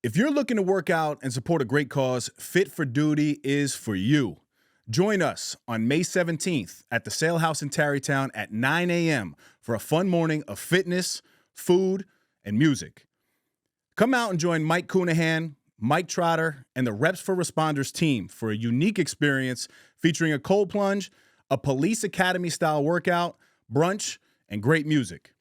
If you're looking to work out and support a great cause, Fit for Duty is for you. Join us on May 17th at the Sale House in Tarrytown at 9 a.m. for a fun morning of fitness, food, and music. Come out and join Mike Coonahan, Mike Trotter, and the Reps for Responders team for a unique experience featuring a cold plunge, a police academy-style workout, brunch, and great music.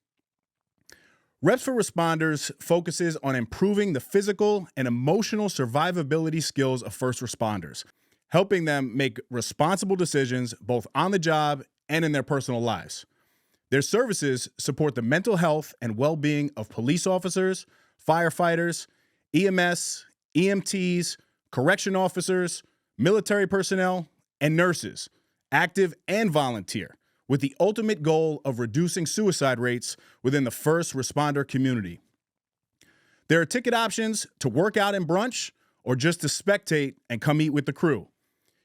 Reps for Responders focuses on improving the physical and emotional survivability skills of first responders, helping them make responsible decisions both on the job and in their personal lives. Their services support the mental health and well-being of police officers, firefighters, EMS, EMTs, correction officers, military personnel, and nurses, active and volunteer, with the ultimate goal of reducing suicide rates within the first responder community. There are ticket options to work out and brunch or just to spectate and come eat with the crew.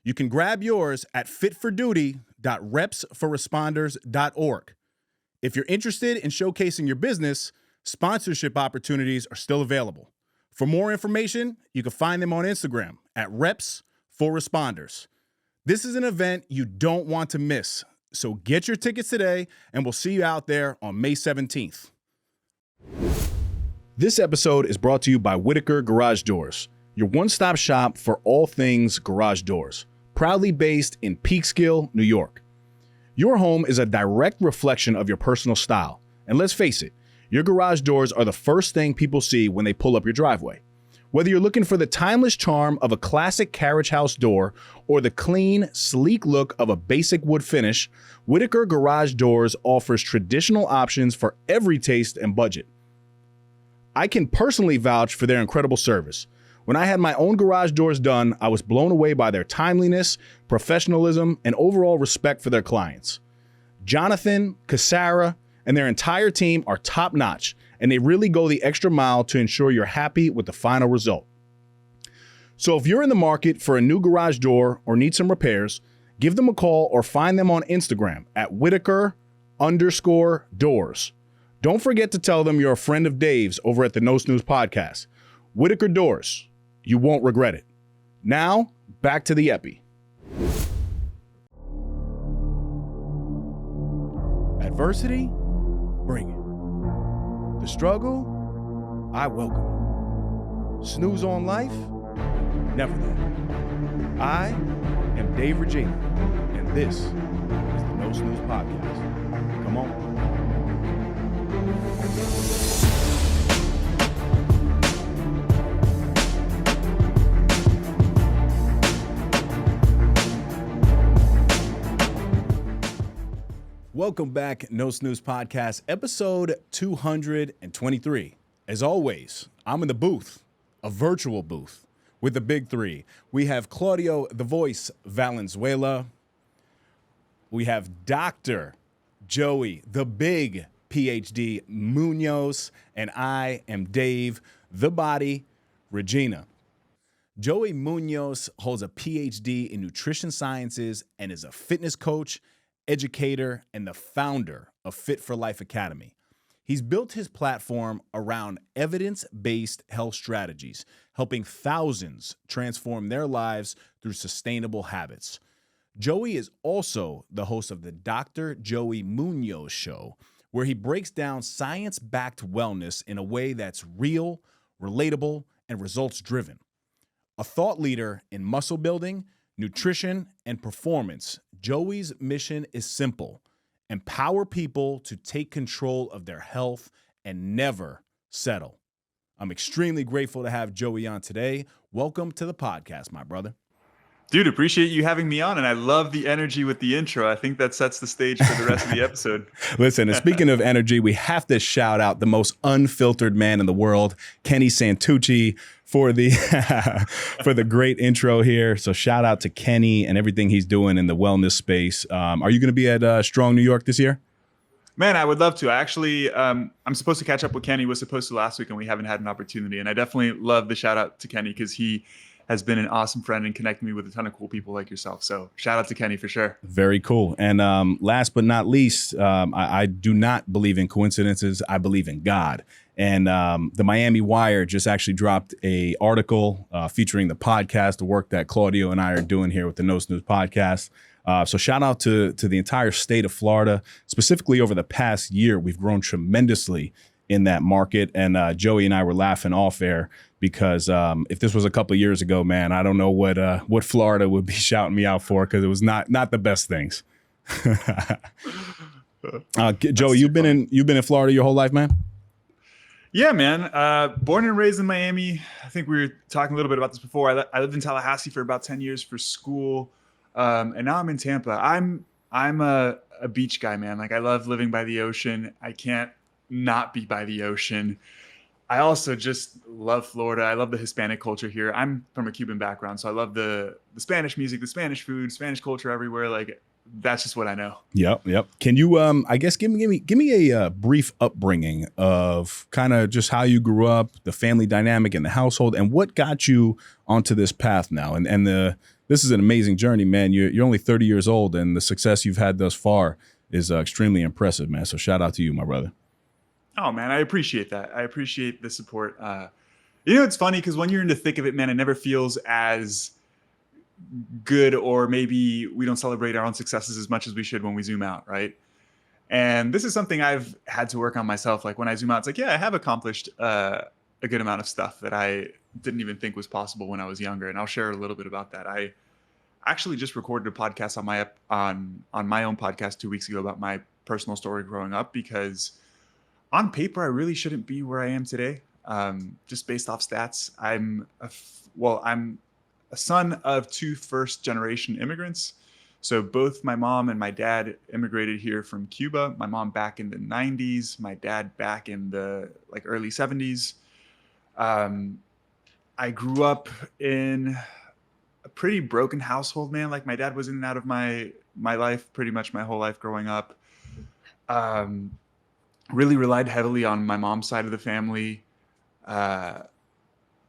You can grab yours at fitforduty.repsforresponders.org. If you're interested in showcasing your business, sponsorship opportunities are still available. For more information, you can find them on Instagram at Reps4Responders. This is an event you don't want to miss. So get your tickets today, and we'll see you out there on May 17th. This episode is brought to you by Whitaker Garage Doors, your one-stop shop for all things garage doors, proudly based in Peekskill, New York. Your home is a direct reflection of your personal style, and let's face it, your garage doors are the first thing people see when they pull up your driveway. Whether you're looking for the timeless charm of a classic carriage house door or the clean, sleek look of a basic wood finish, Whitaker Garage Doors offers traditional options for every taste and budget. I can personally vouch for their incredible service. When I had my own garage doors done, I was blown away by their timeliness, professionalism, and overall respect for their clients. Jonathan, Cassara, and their entire team are top-notch, and they really go the extra mile to ensure you're happy with the final result. So if you're in the market for a new garage door or need some repairs, give them a call or find them on Instagram at Whitaker_doors. Don't forget to tell them you're a friend of Dave's over at the No Snooze podcast. Whitaker Doors. You won't regret it. Now, back to the epi. Adversity? Bring it. The struggle? I welcome it. Snooze on life? Never that. I am Dave Regina, and this is the No Snooze Podcast. Come on. Welcome back, No Snooze Podcast, episode 223. As always, I'm in the booth, a virtual booth, with the big three. We have Claudio, the voice, Valenzuela. We have Dr. Joey, the big Ph.D. Munoz. And I am Dave, the body, Regina. Joey Munoz holds a Ph.D. in nutrition sciences and is a fitness coach, educator, and the founder of Fit4Life Academy. He's built his platform around evidence-based health strategies, helping thousands transform their lives through sustainable habits. Joey is also the host of the Dr. Joey Munoz Show, where he breaks down science-backed wellness in a way that's real, relatable, and results-driven. A thought leader in muscle building, nutrition, and performance, Joey's mission is simple: empower people to take control of their health and never settle. I'm extremely grateful to have Joey on today. Welcome to the podcast, my brother. Dude, appreciate you having me on, and I love the energy with the intro. I think that sets the stage for the rest of the episode. Listen, and speaking of energy, we have to shout out the most unfiltered man in the world, Kenny Santucci, for the for the great intro here. So shout out to Kenny and everything he's doing in the wellness space. Are you going to be at Strong New York this year? Man, I would love to. Actually, I'm supposed to catch up with Kenny. Was supposed to last week, and we haven't had an opportunity. And I definitely love the shout out to Kenny because he has been an awesome friend and connected me with a ton of cool people like yourself. So shout out to Kenny for sure. Very cool. And last but not least, I do not believe in coincidences. I believe in God. And the Miami Wire just actually dropped a article featuring the podcast, the work that Claudio and I are doing here with the No Snooze podcast. So shout out to the entire state of Florida. Specifically over the past year, we've grown tremendously in that market. And Joey and I were laughing off air because if this was a couple of years ago, man, I don't know what Florida would be shouting me out for, because it was not the best things. Joey, you've been in Florida your whole life, man? Yeah, man. Born and raised in Miami. I think we were talking a little bit about this before. I lived in Tallahassee for about 10 years for school. And now I'm in Tampa. I'm a beach guy, man. Like, I love living by the ocean. I can't not be by the ocean. I also just love Florida. I love the Hispanic culture here. I'm from a Cuban background, so I love the Spanish music, the Spanish food, Spanish culture everywhere. Like, that's just what I know. Yep. Can you, I guess, give me a brief upbringing of kind of just how you grew up, the family dynamic in the household, and what got you onto this path now. And this is an amazing journey, man. You're only 30 years old, and the success you've had thus far is extremely impressive, man. So shout out to you, my brother. Oh, man, I appreciate that. I appreciate the support. It's funny because when you're in the thick of it, man, it never feels as good, or maybe we don't celebrate our own successes as much as we should when we zoom out, right? And this is something I've had to work on myself. Like, when I zoom out, it's like, yeah, I have accomplished a good amount of stuff that I didn't even think was possible when I was younger. And I'll share a little bit about that. I actually just recorded a podcast on my own podcast 2 weeks ago about my personal story growing up, because on paper, I really shouldn't be where I am today. Just based off stats, I'm a son of two first-generation immigrants. So both my mom and my dad immigrated here from Cuba. My mom back in the 90s, my dad back in the early 70s. I grew up in a pretty broken household, man. Like, my dad was in and out of my life pretty much my whole life growing up. Really relied heavily on my mom's side of the family.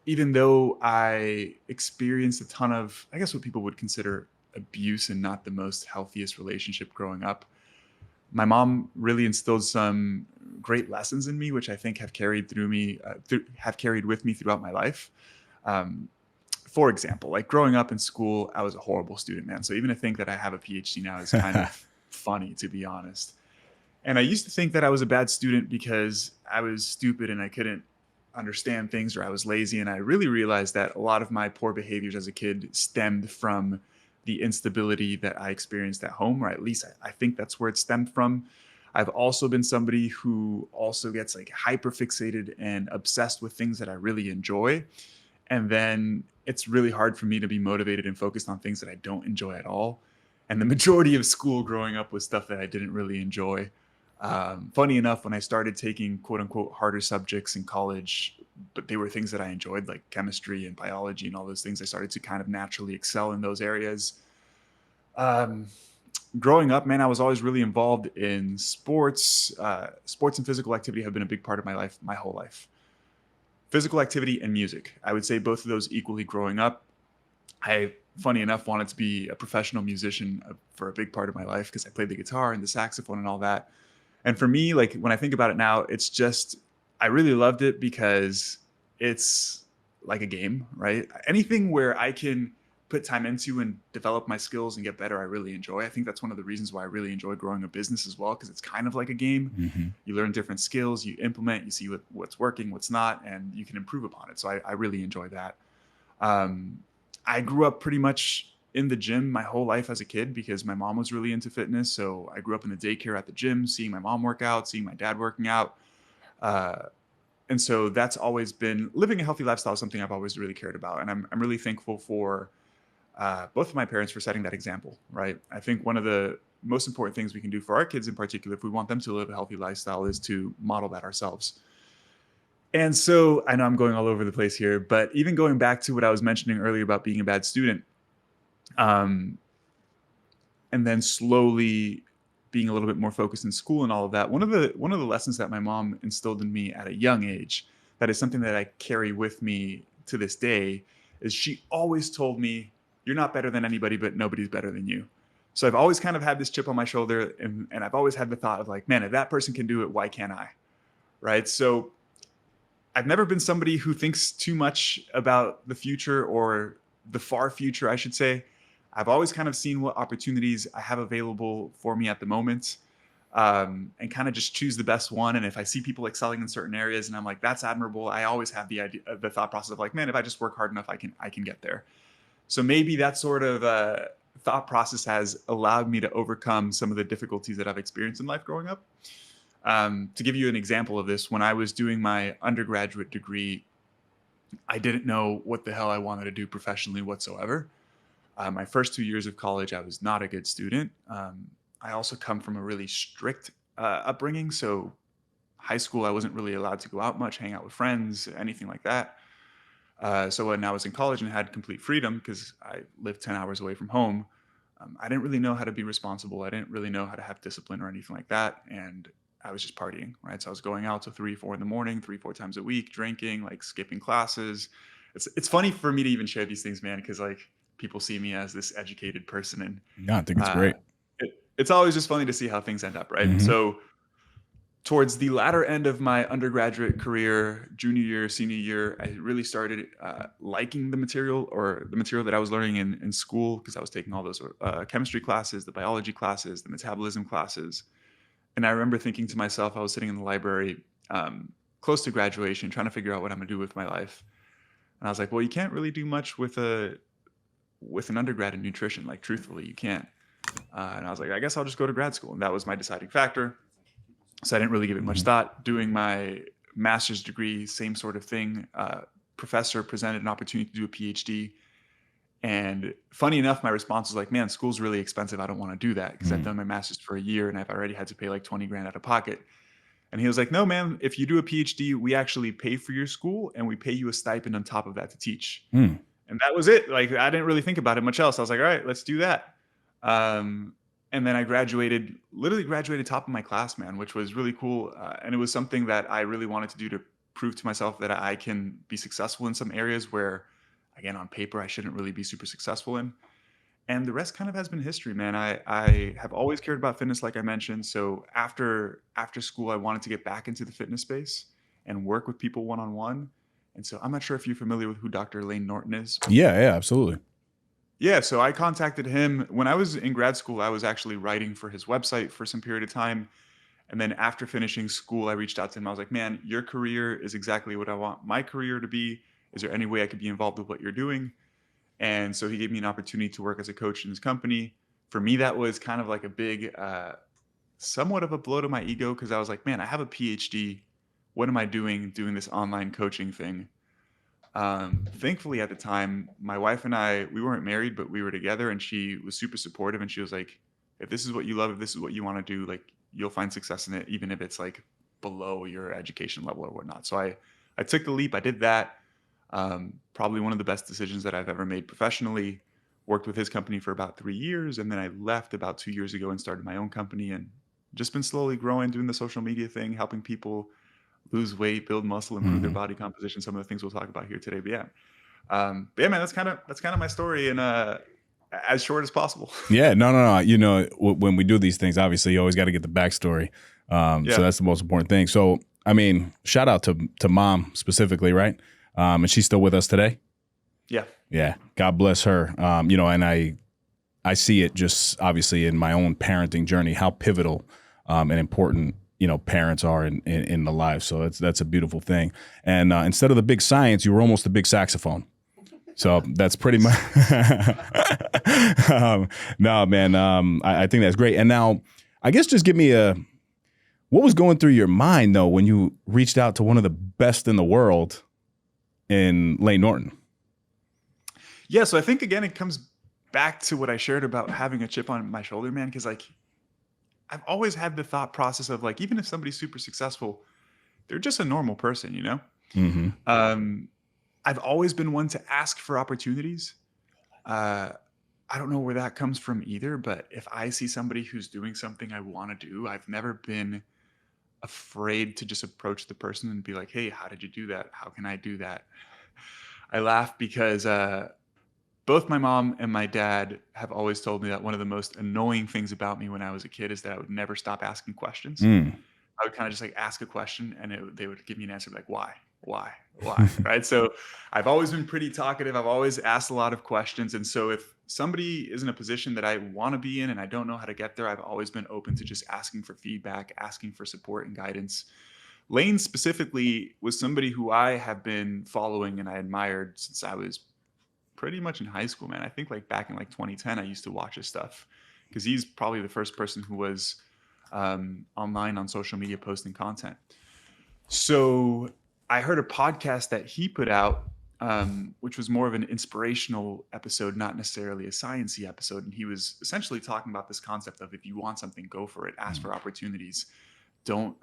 Even though I experienced a ton of, I guess, what people would consider abuse and not the most healthiest relationship growing up, my mom really instilled some great lessons in me, which I think have carried with me throughout my life. For example, like, growing up in school, I was a horrible student, man. So even to think that I have a Ph.D. now is kind of funny, to be honest. And I used to think that I was a bad student because I was stupid and I couldn't understand things, or I was lazy. And I really realized that a lot of my poor behaviors as a kid stemmed from the instability that I experienced at home, or at least I think that's where it stemmed from. I've also been somebody who also gets hyper fixated and obsessed with things that I really enjoy. And then it's really hard for me to be motivated and focused on things that I don't enjoy at all. And the majority of school growing up was stuff that I didn't really enjoy. Funny enough, when I started taking quote unquote harder subjects in college, but they were things that I enjoyed, like chemistry and biology and all those things, I started to kind of naturally excel in those areas. Growing up, man, I was always really involved in sports. Sports and physical activity have been a big part of my life, my whole life. Physical activity and music, I would say both of those equally growing up. I, funny enough, wanted to be a professional musician for a big part of my life because I played the guitar and the saxophone and all that. And for me, like, when I think about it now, it's just, I really loved it because it's like a game, right? Anything where I can put time into and develop my skills and get better, I really enjoy. I think that's one of the reasons why I really enjoy growing a business as well, because it's kind of like a game. Mm-hmm. You learn different skills, you implement, you see what's working, what's not, and you can improve upon it. So I really enjoy that. I grew up pretty much in the gym my whole life as a kid because my mom was really into fitness. So I grew up in the daycare at the gym, seeing my mom work out, seeing my dad working out. And so that's always been, living a healthy lifestyle is something I've always really cared about. And I'm really thankful for both of my parents for setting that example, right? I think one of the most important things we can do for our kids in particular, if we want them to live a healthy lifestyle, is to model that ourselves. And so I know I'm going all over the place here, but even going back to what I was mentioning earlier about being a bad student, and then slowly being a little bit more focused in school and all of that. One of the lessons that my mom instilled in me at a young age, that is something that I carry with me to this day, is she always told me, you're not better than anybody, but nobody's better than you. So I've always kind of had this chip on my shoulder, and I've always had the thought of like, man, if that person can do it, why can't I? Right? So I've never been somebody who thinks too much about the future, or the far future, I should say. I've always kind of seen what opportunities I have available for me at the moment, and kind of just choose the best one. And if I see people excelling in certain areas and I'm like, that's admirable, I always have the idea, the thought process of like, man, if I just work hard enough, I can get there. So maybe that sort of thought process has allowed me to overcome some of the difficulties that I've experienced in life growing up. To give you an example of this, when I was doing my undergraduate degree, I didn't know what the hell I wanted to do professionally whatsoever. My first 2 years of college, I was not a good student. I also come from a really strict upbringing. So high school, I wasn't really allowed to go out much, hang out with friends, anything like that. So when I was in college and had complete freedom, because I lived 10 hours away from home, I didn't really know how to be responsible. I didn't really know how to have discipline or anything like that. And I was just partying, right? So I was going out till 3, 4 in the morning, 3, 4 times a week, drinking, like skipping classes. It's funny for me to even share these things, man, because like people see me as this educated person, and Yeah, I think it's great. it's always just funny to see how things end up, right? Mhm. So towards the latter end of my undergraduate career, junior year, senior year, I really started liking the material, or the material that I was learning in school, because I was taking all those chemistry classes, the biology classes, the metabolism classes. And I remember thinking to myself, I was sitting in the library close to graduation, trying to figure out what I'm going to do with my life. And I was like, well, you can't really do much with an undergrad in nutrition. Like, truthfully, you can't. And I was like, I guess I'll just go to grad school. And that was my deciding factor. So I didn't really give it much thought. Doing my master's degree, same sort of thing. Professor presented an opportunity to do a Ph.D. And funny enough, my response was like, man, school's really expensive. I don't want to do that, because I've done my master's for a year and I've already had to pay like 20 grand out of pocket. And he was like, no, man, if you do a PhD, we actually pay for your school and we pay you a stipend on top of that to teach. Mm. And that was it. Like, I didn't really think about it much else. I was like, all right, let's do that. And then I literally graduated top of my class, man, which was really cool. And it was something that I really wanted to do to prove to myself that I can be successful in some areas where, again, on paper, I shouldn't really be super successful in. And the rest kind of has been history, man. I have always cared about fitness, like I mentioned. So after school, I wanted to get back into the fitness space and work with people one-on-one. And so I'm not sure if you're familiar with who Dr. Lane Norton is. Yeah, absolutely. Yeah, so I contacted him when I was in grad school. I was actually writing for his website for some period of time. And then after finishing school, I reached out to him. I was like, man, your career is exactly what I want my career to be. Is there any way I could be involved with what you're doing? And so he gave me an opportunity to work as a coach in his company. For me, that was kind of like a big, somewhat of a blow to my ego, because I was like, man, I have a PhD. What am I doing this online coaching thing? Thankfully, at the time, my wife and I, we weren't married, but we were together, and she was super supportive. And she was like, if this is what you love, if this is what you want to do, like, you'll find success in it, even if it's like below your education level or whatnot. So I took the leap. I did that. Probably one of the best decisions that I've ever made professionally. Worked with his company for about 3 years, and then I left about 2 years ago and started my own company, and just been slowly growing, doing the social media thing, helping people lose weight, build muscle, improve their body composition. Some of the things we'll talk about here today. But yeah, man, that's kind of my story, and as short as possible. Yeah, no. You know, when we do these things, obviously you always got to get the backstory. So that's the most important thing. So, I mean, shout out to mom specifically, right? And she's still with us today. Yeah. Yeah. God bless her. You know, and I see it just obviously in my own parenting journey, how pivotal and important, you know, parents are in the lives. So that's a beautiful thing. And instead of the big science, you were almost a big saxophone. So that's pretty much, no, man, I think that's great. And now I guess just give me what was going through your mind though, when you reached out to one of the best in the world in Lane Norton? Yeah. So I think, again, it comes back to what I shared about having a chip on my shoulder, man. Cause like, I've always had the thought process of like, even if somebody's super successful, they're just a normal person, you know? Mm-hmm. I've always been one to ask for opportunities. I don't know where that comes from either, but if I see somebody who's doing something I want to do, I've never been afraid to just approach the person and be like, hey, how did you do that? How can I do that? I laugh because both my mom and my dad have always told me that one of the most annoying things about me when I was a kid is that I would never stop asking questions. I would kind of just like ask a question, and they would give me an answer like, why? why, right? So I've always been pretty talkative. I've always asked a lot of questions. And so if somebody is in a position that I want to be in and I don't know how to get there, I've always been open to just asking for feedback, asking for support and guidance. Lane specifically was somebody who I have been following and I admired since I was pretty much in high school, man. I think like back in like 2010, I used to watch his stuff because he's probably the first person who was online on social media posting content. So I heard a podcast that he put out, which was more of an inspirational episode, not necessarily a sciencey episode. And he was essentially talking about this concept of if you want something, go for it, ask for opportunities. Don't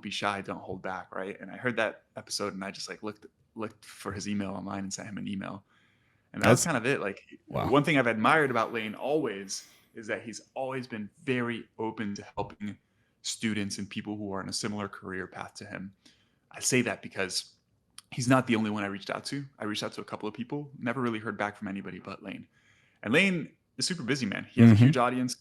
be shy, don't hold back, right? And I heard that episode and I just like looked for his email online and sent him an email. And that's kind of it. Like one thing I've admired about Lane always is that he's always been very open to helping students and people who are in a similar career path to him. I say that because he's not the only one I reached out to. I reached out to a couple of people, never really heard back from anybody but Lane. And Lane is super busy, man. He has a huge audience.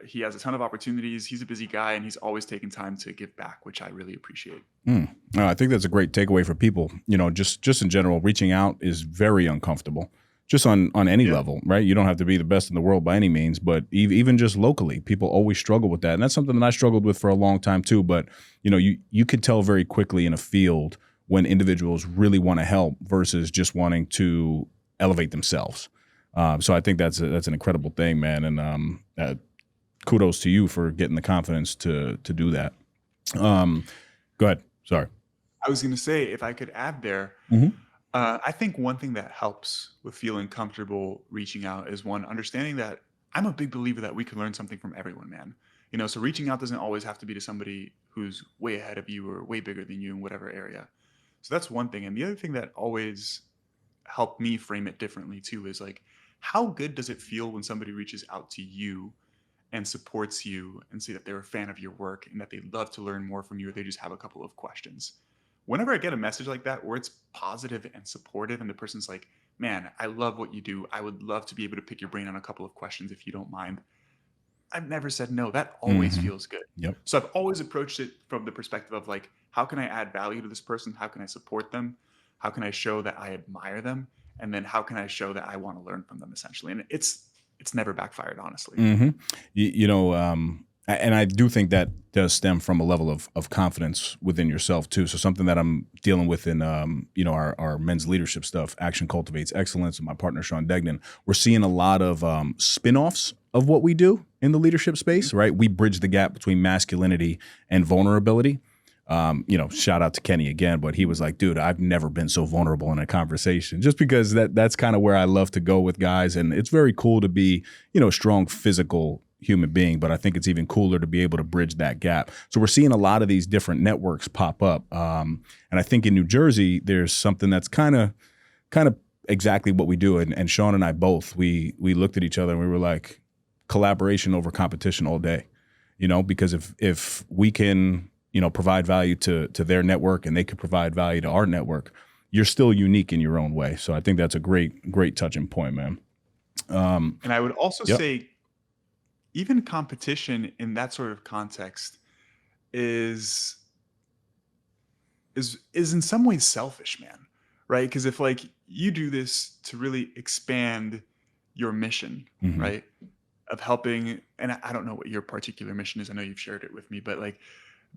He has a ton of opportunities. He's a busy guy, and he's always taking time to give back, which I really appreciate. No, I think that's a great takeaway for people. You know, just in general, reaching out is very uncomfortable. Just on any level, right? You don't have to be the best in the world by any means, but even just locally, people always struggle with that. And that's something that I struggled with for a long time too. But, you know, you could tell very quickly in a field when individuals really want to help versus just wanting to elevate themselves. So I think that's an incredible thing, man. And kudos to you for getting the confidence to do that. Go ahead. Sorry. I was going to say, if I could add there, I think one thing that helps with feeling comfortable reaching out is one, understanding that I'm a big believer that we can learn something from everyone, man. You know, so reaching out doesn't always have to be to somebody who's way ahead of you or way bigger than you in whatever area. So that's one thing. And the other thing that always helped me frame it differently too is like, how good does it feel when somebody reaches out to you and supports you and say that they're a fan of your work and that they'd love to learn more from you or they just have a couple of questions? Whenever I get a message like that where it's positive and supportive and the person's like, man, I love what you do. I would love to be able to pick your brain on a couple of questions if you don't mind. I've never said no. That always feels good. Yep. So I've always approached it from the perspective of like, how can I add value to this person? How can I support them? How can I show that I admire them? And then how can I show that I want to learn from them essentially? And it's never backfired, honestly. You know, and I do think that does stem from a level of confidence within yourself too. So something that I'm dealing with in, you know, our men's leadership stuff, Action Cultivates Excellence, and my partner, Sean Degnan, we're seeing a lot of spin-offs of what we do in the leadership space, right? We bridge the gap between masculinity and vulnerability. You know, shout out to Kenny again, but he was like, dude, I've never been so vulnerable in a conversation, just because that's kind of where I love to go with guys. And it's very cool to be, you know, a strong physical human being, but I think it's even cooler to be able to bridge that gap. So we're seeing a lot of these different networks pop up. And I think in New Jersey, there's something that's kind of exactly what we do. And Sean and I both, we looked at each other and we were like, collaboration over competition all day, you know, because if we can, you know, provide value to their network and they could provide value to our network, you're still unique in your own way. So I think that's a great touching point, man. And I would also say, even competition in that sort of context is in some ways selfish, man, right? Because if like you do this to really expand your mission, right, of helping, and I don't know what your particular mission is. I know you've shared it with me, but like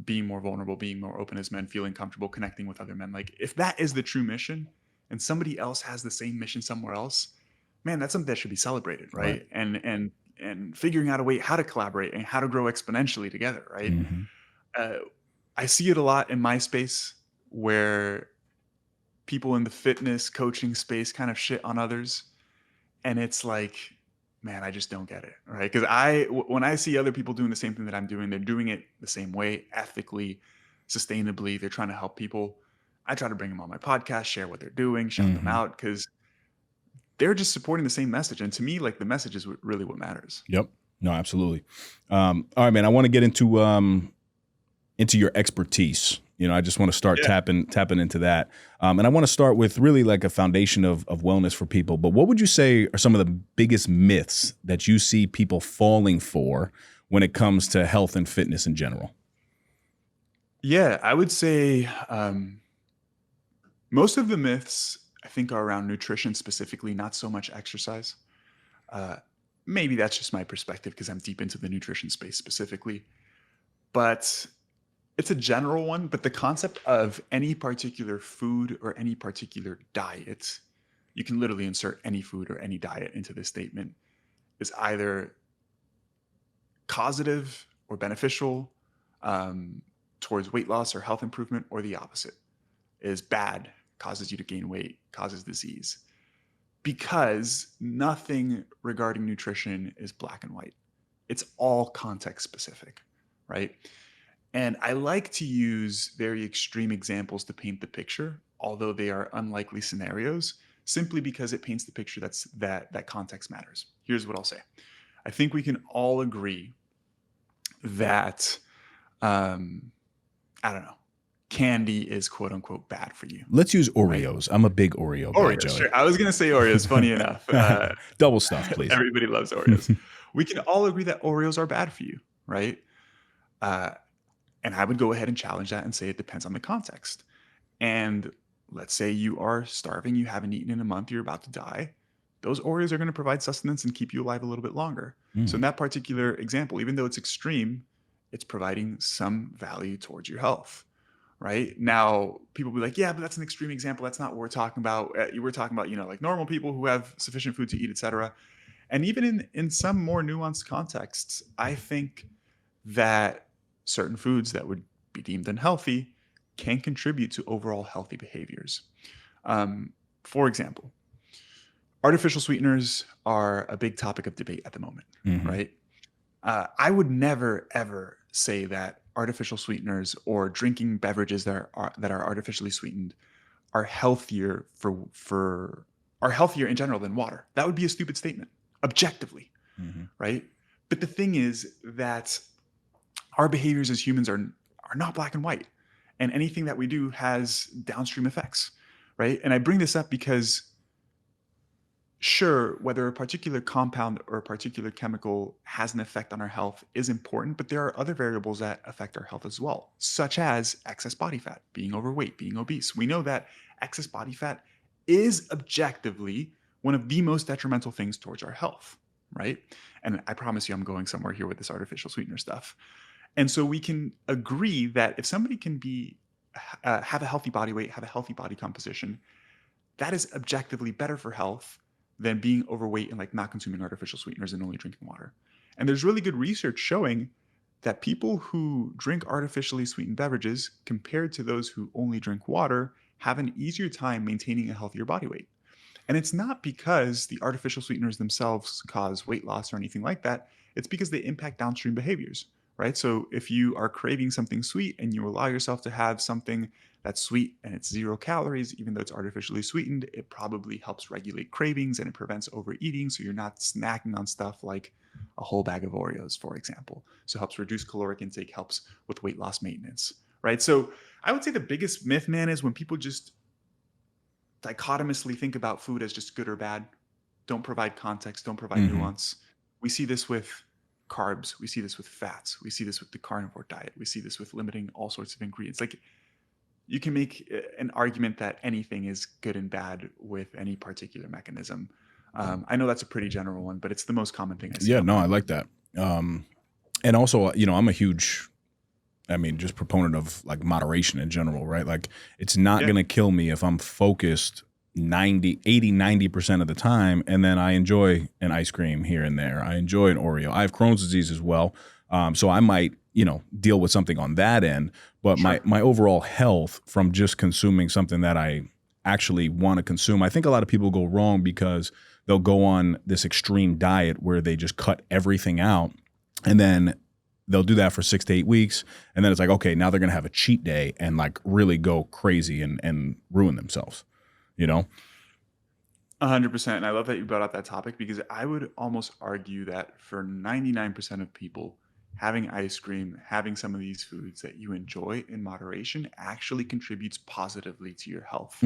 being more vulnerable, being more open as men, feeling comfortable connecting with other men. Like if that is the true mission and somebody else has the same mission somewhere else, man, that's something that should be celebrated, right? And figuring out a way how to collaborate and how to grow exponentially together, right? I see it a lot in my space where people in the fitness coaching space kind of shit on others. And it's like, man, I just don't get it, right? Because when I see other people doing the same thing that I'm doing, they're doing it the same way, ethically, sustainably. They're trying to help people. I try to bring them on my podcast, share what they're doing, shout them out, because they're just supporting the same message. And to me, like the message is really what matters. Yep. No, absolutely. All right, man. I want to get into your expertise. You know, I just want to start tapping into that. And I want to start with really like a foundation of wellness for people. But what would you say are some of the biggest myths that you see people falling for when it comes to health and fitness in general? Yeah, I would say Most of the myths, I think, are around nutrition specifically, not so much exercise. Uh, Maybe that's just my perspective because I'm deep into the nutrition space specifically. But it's a general one. But the concept of any particular food or any particular diet, you can literally insert any food or any diet into this statement, is either causative or beneficial um, towards weight loss or health improvement, or the opposite is bad, causes you to gain weight, causes disease. Because nothing regarding nutrition is black and white. It's all context specific, right? And I like to use very extreme examples to paint the picture, although they are unlikely scenarios, simply because it paints the picture that context matters. Here's what I'll say. I think we can all agree that I don't know, candy is quote unquote bad for you, Let's use right? Oreos. I'm a big Oreo guy, Oreos, Joey. sure. I was gonna say Oreos. Funny enough, Double stuff, please. everybody loves Oreos. We can all agree that Oreos are bad for you, right? Uh, and I would go ahead and challenge that and say it depends on the context. And let's say you are starving, you haven't eaten in a month, you're about to die. Those Oreos are going to provide sustenance and keep you alive a little bit longer. So in that particular example, even though it's extreme, it's providing some value towards your health. Right now, people will be like, yeah, but that's an extreme example. That's not what we're talking about. We're talking about, like normal people who have sufficient food to eat, etc. And even in some more nuanced contexts, I think that certain foods that would be deemed unhealthy can contribute to overall healthy behaviors. For example, artificial sweeteners are a big topic of debate at the moment, right? I would never ever say that artificial sweeteners or drinking beverages that are artificially sweetened are healthier are healthier in general than water. That would be a stupid statement, objectively, right? But the thing is that our behaviors as humans are not black and white, and anything that we do has downstream effects, right? And I bring this up because sure, whether a particular compound or a particular chemical has an effect on our health is important, but there are other variables that affect our health as well, such as excess body fat, being overweight, being obese. We know that excess body fat is objectively one of the most detrimental things towards our health, right? And I promise you, I'm going somewhere here with this artificial sweetener stuff. And so we can agree that if somebody can have a healthy body weight, have a healthy body composition, that is objectively better for health than being overweight and like not consuming artificial sweeteners and only drinking water. And there's really good research showing that people who drink artificially sweetened beverages compared to those who only drink water have an easier time maintaining a healthier body weight. And it's not because the artificial sweeteners themselves cause weight loss or anything like that. It's because they impact downstream behaviors, right? So if you are craving something sweet and you allow yourself to have something that's sweet and it's 0 calories, even though it's artificially sweetened, it probably helps regulate cravings and it prevents overeating. So you're not snacking on stuff like a whole bag of Oreos, for example. So it helps reduce caloric intake, helps with weight loss maintenance, right? So I would say the biggest myth, man, is when people just dichotomously think about food as just good or bad, don't provide context, don't provide nuance. We see this with carbs, we see this with fats, we see this with the carnivore diet, we see this with limiting all sorts of ingredients. Like, you can make an argument that anything is good and bad with any particular mechanism. I know that's a pretty general one, but it's the most common thing I see. Yeah, no, I like that. And also, I'm a huge, just proponent of like moderation in general, right? Like it's not going to kill me if I'm focused 90% of the time. And then I enjoy an ice cream here and there. I enjoy an Oreo. I have Crohn's disease as well. So I might, deal with something on that end, but my overall health from just consuming something that I actually want to consume. I think a lot of people go wrong because they'll go on this extreme diet where they just cut everything out and then they'll do that for 6 to 8 weeks. And then it's like, okay, now they're going to have a cheat day and like really go crazy and ruin themselves, 100%. And I love that you brought up that topic because I would almost argue that for 99% of people, having ice cream, having some of these foods that you enjoy in moderation actually contributes positively to your health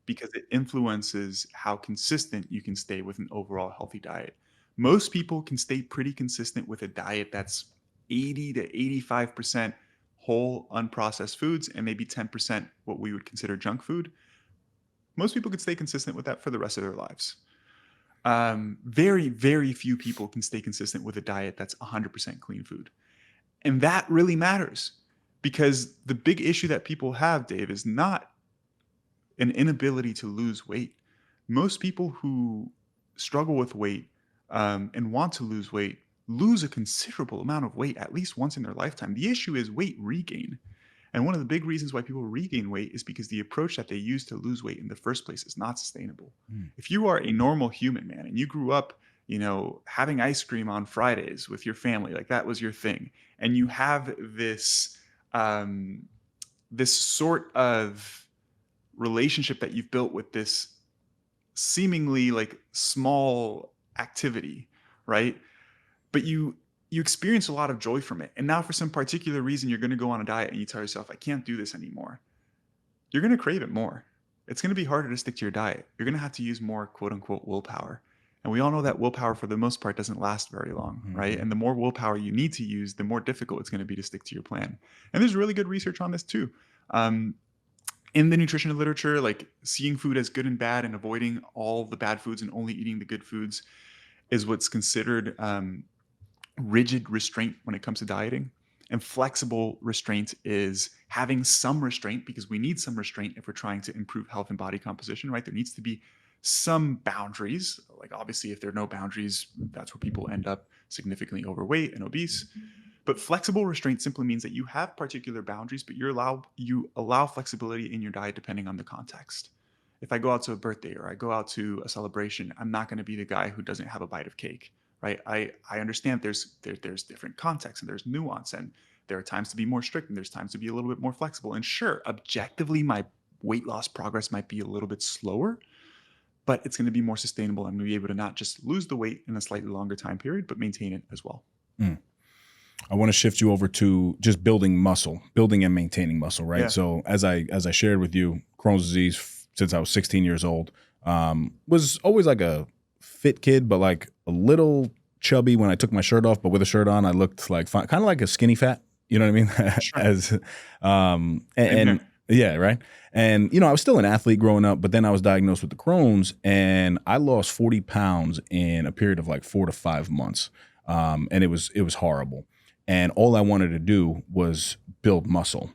because it influences how consistent you can stay with an overall healthy diet. Most people can stay pretty consistent with a diet that's 80 to 85% whole unprocessed foods and maybe 10% what we would consider junk food. most people could stay consistent with that for the rest of their lives. Very, very few people can stay consistent with a diet that's 100% clean food. And that really matters, because the big issue that people have, Dave, is not an inability to lose weight. Most people who struggle with weight and want to lose weight lose a considerable amount of weight at least once in their lifetime. The issue is weight regain. And one of the big reasons why people regain weight is because the approach that they use to lose weight in the first place is not sustainable. If you are a normal human, man, and you grew up, having ice cream on Fridays with your family, like that was your thing, and you have this this sort of relationship that you've built with this seemingly like small activity, right? But you experience a lot of joy from it. And now for some particular reason, you're going to go on a diet and you tell yourself, I can't do this anymore. You're going to crave it more. It's going to be harder to stick to your diet. You're going to have to use more quote unquote willpower. And we all know that willpower for the most part doesn't last very long, right? And the more willpower you need to use, the more difficult it's going to be to stick to your plan. And there's really good research on this too. In the nutrition literature, like seeing food as good and bad and avoiding all the bad foods and only eating the good foods is what's considered rigid restraint when it comes to dieting. And flexible restraint is having some restraint, because we need some restraint if we're trying to improve health and body composition, right? There needs to be some boundaries. Like obviously, if there are no boundaries, that's where people end up significantly overweight and obese. But flexible restraint simply means that you have particular boundaries, but you allow flexibility in your diet depending on the context. If I go out to a birthday or I go out to a celebration, I'm not going to be the guy who doesn't have a bite of cake, right? I understand there's different contexts and there's nuance, and there are times to be more strict and there's times to be a little bit more flexible. And sure, objectively, my weight loss progress might be a little bit slower, but it's going to be more sustainable. I'm going to be able to not just lose the weight in a slightly longer time period, but maintain it as well. I want to shift you over to just building and maintaining muscle, right? Yeah. So as I shared with you, Crohn's disease since I was 16 years old, was always like a fit kid, but like a little chubby when I took my shirt off, but with a shirt on, I looked like kind of like a skinny fat, you know what I mean? Sure. Yeah, right. And, I was still an athlete growing up, but then I was diagnosed with the Crohn's and I lost 40 pounds in a period of like 4 to 5 months. And it was horrible. And all I wanted to do was build muscle.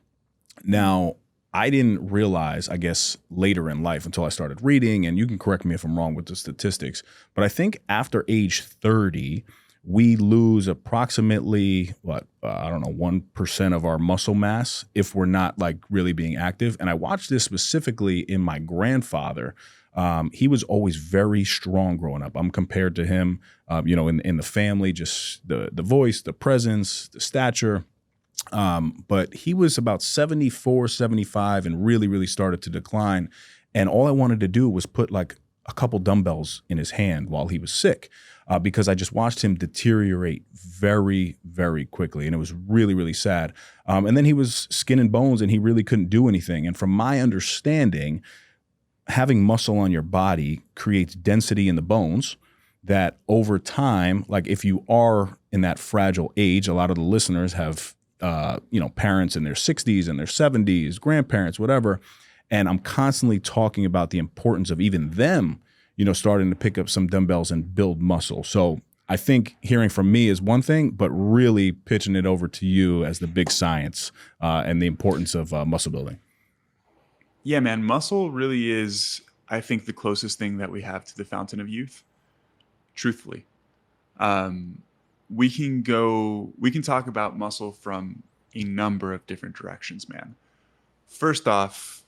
Now, I didn't realize, I guess, later in life until I started reading, and you can correct me if I'm wrong with the statistics, but I think after age 30, we lose approximately, 1% of our muscle mass if we're not like really being active. And I watched this specifically in my grandfather. He was always very strong growing up. I'm compared to him, in the family, just the voice, the presence, the stature. But he was about 74, 75 and really, really started to decline. And all I wanted to do was put like a couple dumbbells in his hand while he was sick, because I just watched him deteriorate very, very quickly. And it was really, really sad. And then he was skin and bones and he really couldn't do anything. And from my understanding, having muscle on your body creates density in the bones that over time, like if you are in that fragile age, a lot of the listeners have, parents in their 60s and their 70s, grandparents, whatever. And I'm constantly talking about the importance of even them, starting to pick up some dumbbells and build muscle. So I think hearing from me is one thing, but really pitching it over to you as the big science and the importance of muscle building. Yeah, man, muscle really is, I think, the closest thing that we have to the fountain of youth, truthfully. We can talk about muscle from a number of different directions, man. First off,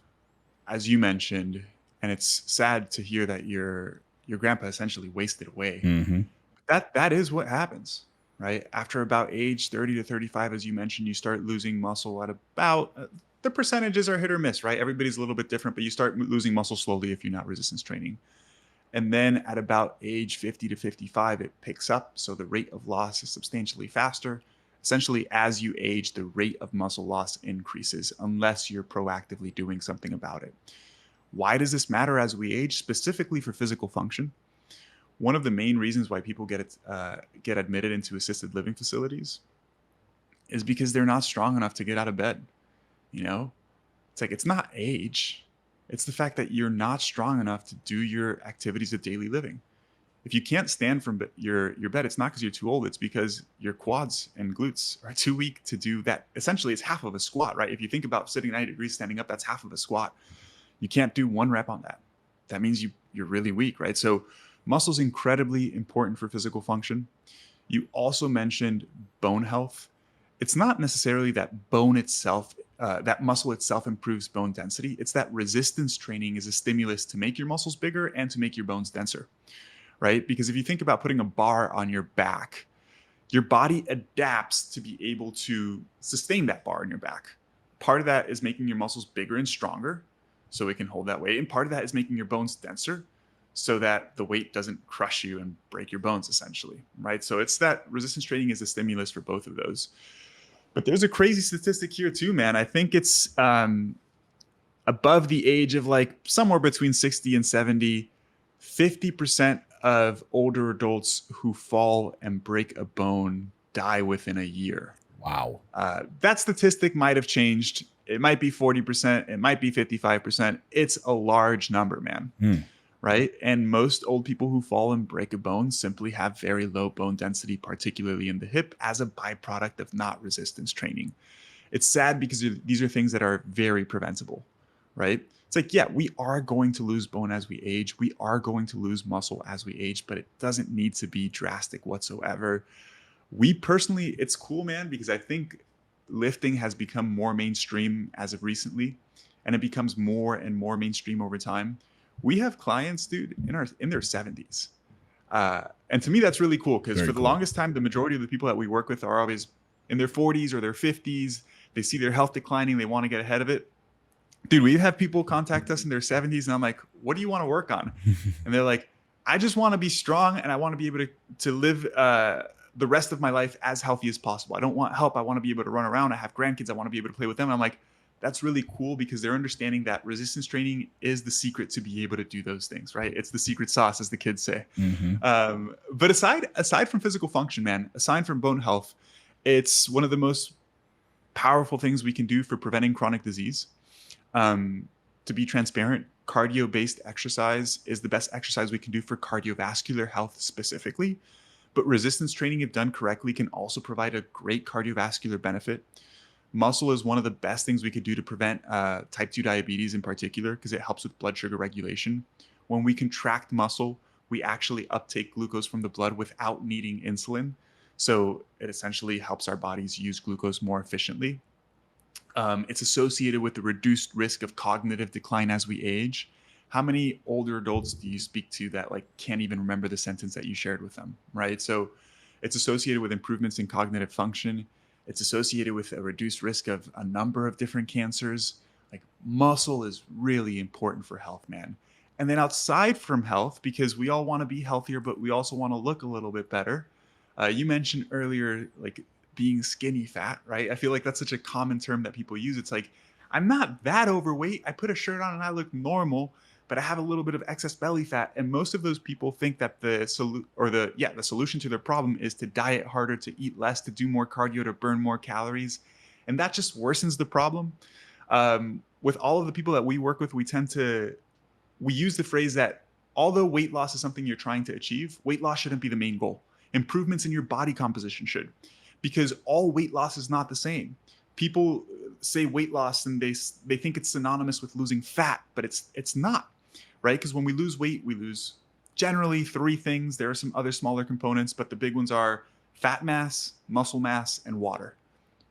as you mentioned, and it's sad to hear that your grandpa essentially wasted away. Mm-hmm. That is what happens, right? After about age 30 to 35, as you mentioned, you start losing muscle at about the percentages are hit or miss, right? Everybody's a little bit different, but you start losing muscle slowly if you're not resistance training. And then at about age 50 to 55, it picks up. So the rate of loss is substantially faster. Essentially, as you age, the rate of muscle loss increases unless you're proactively doing something about it. Why does this matter as we age? Specifically for physical function. One of the main reasons why people get admitted into assisted living facilities is because they're not strong enough to get out of bed. It's like, it's not age. It's the fact that you're not strong enough to do your activities of daily living. If you can't stand from your bed, it's not because you're too old. It's because your quads and glutes are too weak to do that. Essentially, it's half of a squat, right? If you think about sitting 90 degrees, standing up, that's half of a squat. You can't do 1 rep on that. That means you're really weak, right? So muscle is incredibly important for physical function. You also mentioned bone health. It's not necessarily that bone itself, that muscle itself improves bone density. It's that resistance training is a stimulus to make your muscles bigger and to make your bones denser, right? Because if you think about putting a bar on your back, your body adapts to be able to sustain that bar on your back. Part of that is making your muscles bigger and stronger so it can hold that weight. And part of that is making your bones denser so that the weight doesn't crush you and break your bones, essentially, right? So it's that resistance training is a stimulus for both of those. But there's a crazy statistic here too, man. I think it's above the age of like somewhere between 60 and 70, 50% of older adults who fall and break a bone die within a year. Wow. That statistic might have changed. It might be 40%. It might be 55%. It's a large number, man. Right? And most old people who fall and break a bone simply have very low bone density, particularly in the hip, as a byproduct of not resistance training. It's sad because these are things that are very preventable, right? It's like, yeah, we are going to lose bone as we age. We are going to lose muscle as we age, but it doesn't need to be drastic whatsoever. We personally, it's cool, man, because I think lifting has become more mainstream as of recently, and it becomes more and more mainstream over time. We have clients, dude, in their 70s. And to me, that's really cool because for the longest time, the majority of the people that we work with are always in their 40s or their 50s. They see their health declining. They want to get ahead of it. Dude, we have people contact us in their 70s and I'm like, what do you want to work on? And they're like, I just want to be strong and I want to be able to live the rest of my life as healthy as possible. I don't want help. I want to be able to run around. I have grandkids. I want to be able to play with them. And I'm like, that's really cool because they're understanding that resistance training is the secret to be able to do those things, right? It's the secret sauce, as the kids say. But aside from physical function, man, aside from bone health, it's one of the most powerful things we can do for preventing chronic disease. To be transparent, cardio-based exercise is the best exercise we can do for cardiovascular health specifically. But resistance training, if done correctly, can also provide a great cardiovascular benefit. Muscle is one of the best things we could do to prevent type 2 diabetes in particular because it helps with blood sugar regulation. When we contract muscle, we actually uptake glucose from the blood without needing insulin. So it essentially helps our bodies use glucose more efficiently. It's associated with the reduced risk of cognitive decline as we age. How many older adults do you speak to that like can't even remember the sentence that you shared with them, right? So it's associated with improvements in cognitive function. It's associated with a reduced risk of a number of different cancers. Like muscle is really important for health, man. And then outside from health, because we all want to be healthier, but we also want to look a little bit better. You mentioned earlier, like being skinny fat, right? I feel like that's such a common term that people use. It's like, I'm not that overweight. I put a shirt on and I look normal, but I have a little bit of excess belly fat. And most of those people think that the solution to their problem is to diet harder, to eat less, to do more cardio, to burn more calories. And that just worsens the problem. With all of the people that we work with, we use the phrase that although weight loss is something you're trying to achieve, weight loss shouldn't be the main goal. Improvements in your body composition should, because all weight loss is not the same. People say weight loss and they think it's synonymous with losing fat, but it's not, right? Because when we lose weight, we lose generally 3 things. There are some other smaller components, but the big ones are fat mass, muscle mass, and water.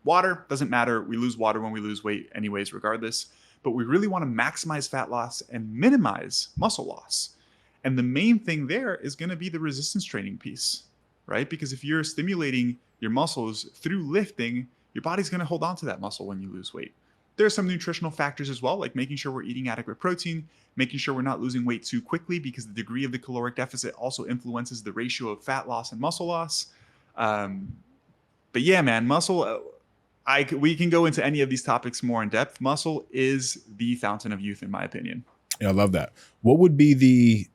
Water doesn't matter. We lose water when we lose weight anyways, regardless. But we really want to maximize fat loss and minimize muscle loss. And the main thing there is going to be the resistance training piece, right? Because if you're stimulating your muscles through lifting, your body's going to hold on to that muscle when you lose weight. There are some nutritional factors as well, like making sure we're eating adequate protein, making sure we're not losing weight too quickly because the degree of the caloric deficit also influences the ratio of fat loss and muscle loss. But yeah, man, muscle, we can go into any of these topics more in depth. Muscle is the fountain of youth, in my opinion. Yeah, I love that. What would be the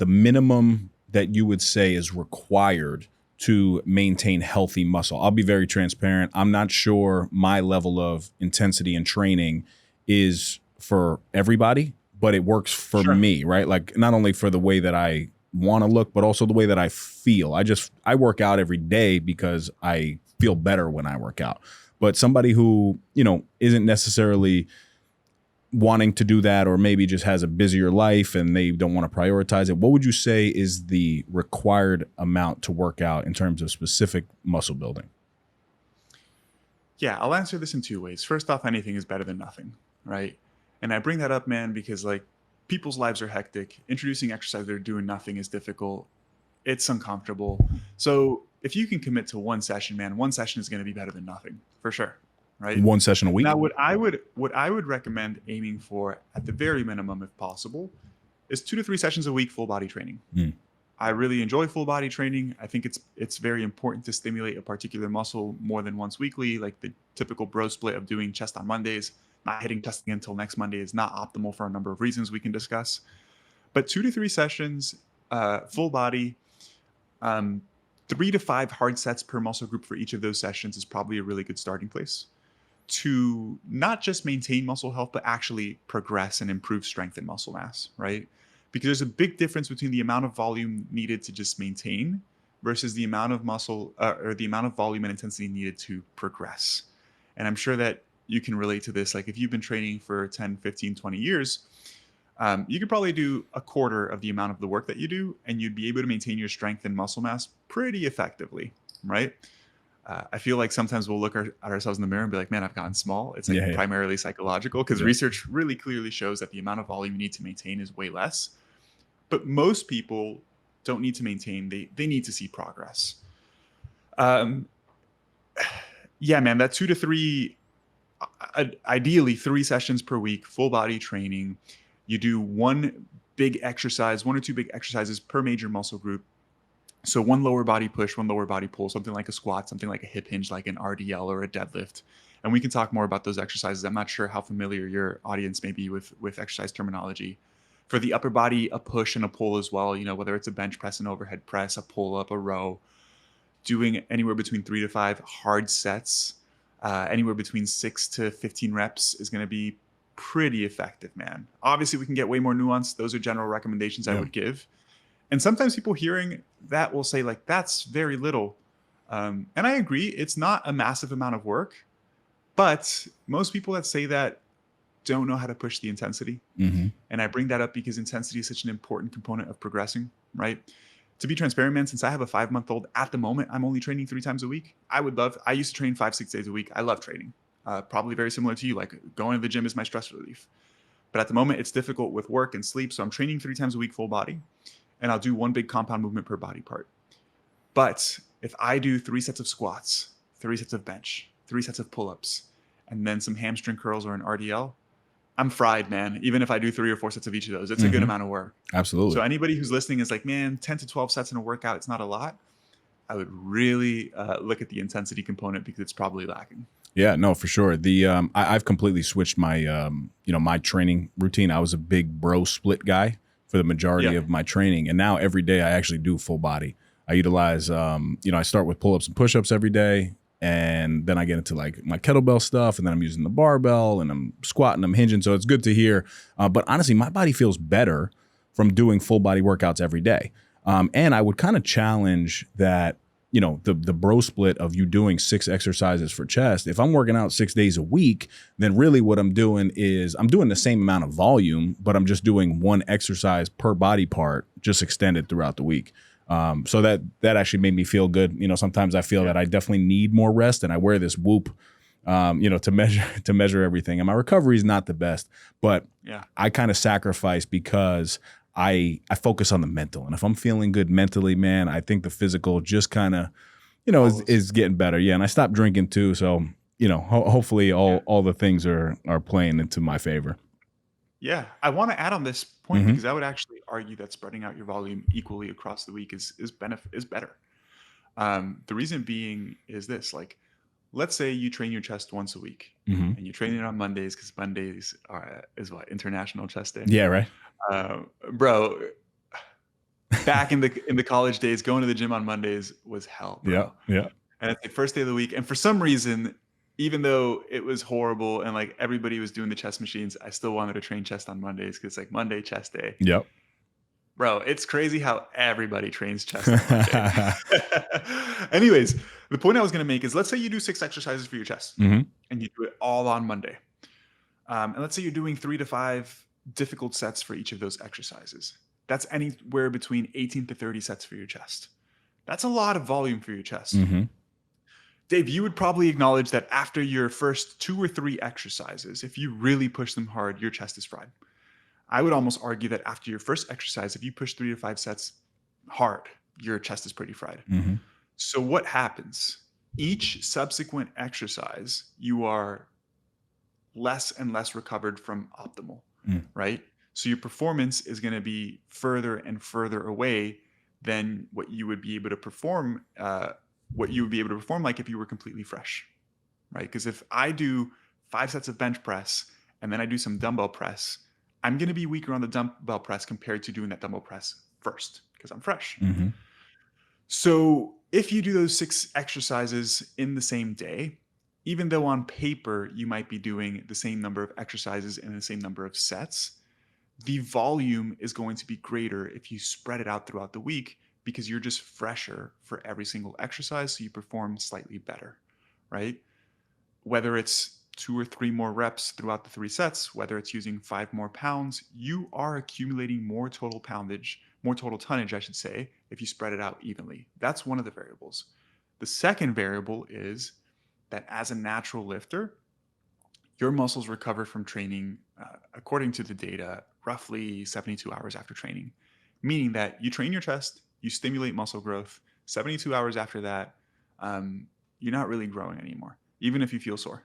minimum that you would say is required to maintain healthy muscle? I'll be very transparent. I'm not sure my level of intensity and training is for everybody, but it works for Sure. me, right? Like not only for the way that I want to look, but also the way that I feel. I work out every day because I feel better when I work out. But somebody who, isn't necessarily wanting to do that, or maybe just has a busier life and they don't want to prioritize it, what would you say is the required amount to work out in terms of specific muscle building? Yeah, I'll answer this in two ways. First off, anything is better than nothing, right? And I bring that up, man, because like people's lives are hectic. Introducing exercise they're doing nothing is difficult. It's uncomfortable. So if you can commit to one session, man, one session is going to be better than nothing for sure, right? One session a week? Now, what I would recommend aiming for at the very minimum, if possible, is 2 to 3 sessions a week, full body training. Mm. I really enjoy full body training. I think it's very important to stimulate a particular muscle more than once weekly, like the typical bro split of doing chest on Mondays. Not hitting chest again until next Monday is not optimal for a number of reasons we can discuss. But 2 to 3 sessions, full body, 3 to 5 hard sets per muscle group for each of those sessions is probably a really good starting place to not just maintain muscle health, but actually progress and improve strength and muscle mass, right? Because there's a big difference between the amount of volume needed to just maintain versus the amount of muscle or the amount of volume and intensity needed to progress. And I'm sure that you can relate to this. Like if you've been training for 10, 15, 20 years, you could probably do a quarter of the amount of the work that you do, and you'd be able to maintain your strength and muscle mass pretty effectively, right? I feel like sometimes we'll look at ourselves in the mirror and be like, man, I've gotten small. It's like primarily psychological, because research really clearly shows that the amount of volume you need to maintain is way less. But most people don't need to maintain. They need to see progress. Yeah, man, that 2 to 3, ideally 3 sessions per week, full body training. You do one big exercise, 1 or 2 big exercises per major muscle group. So one lower body push, one lower body pull, something like a squat, something like a hip hinge, like an RDL or a deadlift. And we can talk more about those exercises. I'm not sure how familiar your audience may be with exercise terminology. For the upper body, a push and a pull as well, whether it's a bench press, an overhead press, a pull up, a row, doing anywhere between 3 to 5 hard sets, anywhere between 6 to 15 reps is going to be pretty effective, man. Obviously, we can get way more nuanced. Those are general recommendations I would give. And sometimes people hearing that will say, like, that's very little. And I agree. It's not a massive amount of work. But most people that say that don't know how to push the intensity. Mm-hmm. And I bring that up because intensity is such an important component of progressing, right? To be transparent, man, since I have a 5-month-old, at the moment, I'm only training 3 times a week. I used to train 5-6 days a week. I love training. Probably very similar to you. Like going to the gym is my stress relief. But at the moment, it's difficult with work and sleep. So I'm training 3 times a week, full body. And I'll do 1 big compound movement per body part. But if I do 3 sets of squats, 3 sets of bench, 3 sets of pull-ups, and then some hamstring curls or an RDL, I'm fried, man. Even if I do 3 or 4 sets of each of those, it's a good amount of work. Absolutely. So anybody who's listening is like, man, 10 to 12 sets in a workout, it's not a lot. I would really look at the intensity component because it's probably lacking. Yeah, no, for sure. I've completely switched my my training routine. I was a big bro split guy for the majority of my training, and now every day I actually do full body. I utilize I start with pull-ups and push-ups every day, and then I get into like my kettlebell stuff, and then I'm using the barbell, and I'm squatting, I'm hinging. So it's good to hear. But honestly, my body feels better from doing full body workouts every day. And I would kind of challenge that, the bro split of you doing 6 exercises for chest. If I'm working out 6 days a week, then really what I'm doing is I'm doing the same amount of volume, but I'm just doing 1 exercise per body part, just extended throughout the week. So that actually made me feel good. Sometimes I feel that I definitely need more rest, and I wear this Whoop, to measure everything. And my recovery is not the best, but I kind of sacrifice because I focus on the mental. And if I'm feeling good mentally, man, I think the physical just kind of, is getting better. Yeah. And I stopped drinking too. So, hopefully all the things are playing into my favor. Yeah. I want to add on this point because I would actually argue that spreading out your volume equally across the week is better. The reason being is this, like, let's say you train your chest once a week and you train it on Mondays because Mondays is what? International Chest Day. Yeah, right. Bro, back in the college days, going to the gym on Mondays was hell, bro. Yeah. And it's the first day of the week. And for some reason, even though it was horrible and like everybody was doing the chest machines, I still wanted to train chest on Mondays because like Monday chest day. Yep. Bro, it's crazy how everybody trains chest on Monday. Anyways, the point I was going to make is let's say you do 6 exercises for your chest Mhm. and you do it all on Monday. And let's say you're doing 3 to 5 difficult sets for each of those exercises. That's anywhere between 18 to 30 sets for your chest. That's a lot of volume for your chest. Mhm. Dave, you would probably acknowledge that after your first 2 or 3 exercises, if you really push them hard, your chest is fried. I would almost argue that after your first exercise, if you push 3 to 5 sets hard, your chest is pretty fried. Mhm. So what happens? Each subsequent exercise, you are less and less recovered from optimal, Mm. right? So your performance is going to be further and further away than what you would be able to perform, like if you were completely fresh, right? Because if I do 5 sets of bench press and then I do some dumbbell press, I'm going to be weaker on the dumbbell press compared to doing that dumbbell press first because I'm fresh. Mhm. So if you do those 6 exercises in the same day, even though on paper you might be doing the same number of exercises and the same number of sets, the volume is going to be greater if you spread it out throughout the week because you're just fresher for every single exercise, so you perform slightly better, right? Whether it's 2 or 3 more reps throughout the 3 sets, whether it's using 5 more pounds, you are accumulating more total tonnage, I should say, if you spread it out evenly. That's one of the variables. The second variable is that as a natural lifter, your muscles recover from training, according to the data, roughly 72 hours after training, meaning that you train your chest, you stimulate muscle growth. 72 hours after that, you're not really growing anymore, even if you feel sore,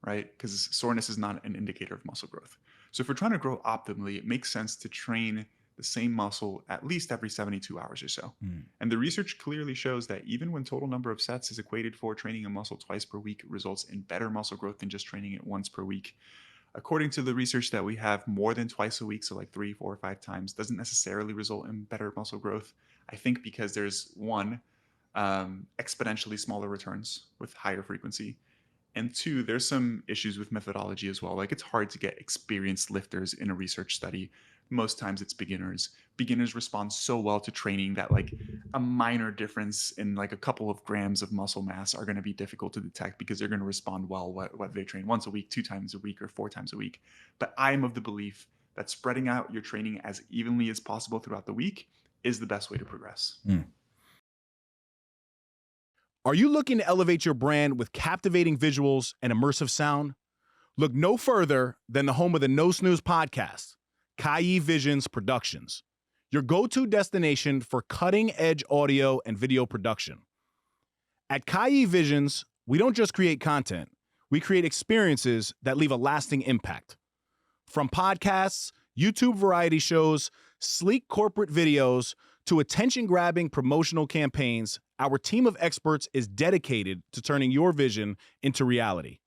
right? Because soreness is not an indicator of muscle growth. So if we're trying to grow optimally, it makes sense to train the same muscle at least every 72 hours or so. Mm. And the research clearly shows that even when total number of sets is equated for training a muscle twice per week, it results in better muscle growth than just training it once per week. According to the research that we have, more than twice a week, so like 3, 4, or 5 times, doesn't necessarily result in better muscle growth. I think because there's one, exponentially smaller returns with higher frequency. And 2, there's some issues with methodology as well. Like it's hard to get experienced lifters in a research study. Most times it's beginners. Beginners respond so well to training that like a minor difference in like a couple of grams of muscle mass are going to be difficult to detect because they're going to respond well whether they train once a week, 2 times a week, or 4 times a week. But I'm of the belief that spreading out your training as evenly as possible throughout the week is the best way to progress. Mm. Are you looking to elevate your brand with captivating visuals and immersive sound? Look no further than the home of the No Snooze podcast, Kai Visions Productions, your go-to destination for cutting-edge audio and video production. At Kai Visions, we don't just create content, we create experiences that leave a lasting impact. From podcasts, YouTube variety shows, sleek corporate videos, to attention-grabbing promotional campaigns, our team of experts is dedicated to turning your vision into reality.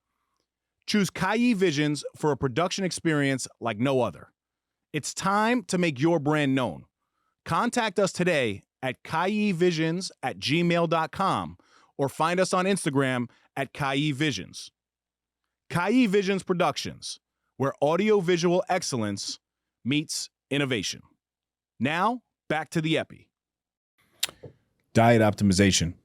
Choose Kai Visions for a production experience like no other. It's time to make your brand known. Contact us today at kaivisions@gmail.com or find us on Instagram at Kai Visions. Kai Visions Productions, where audio-visual excellence meets innovation. Now, back to the epi. Diet optimization.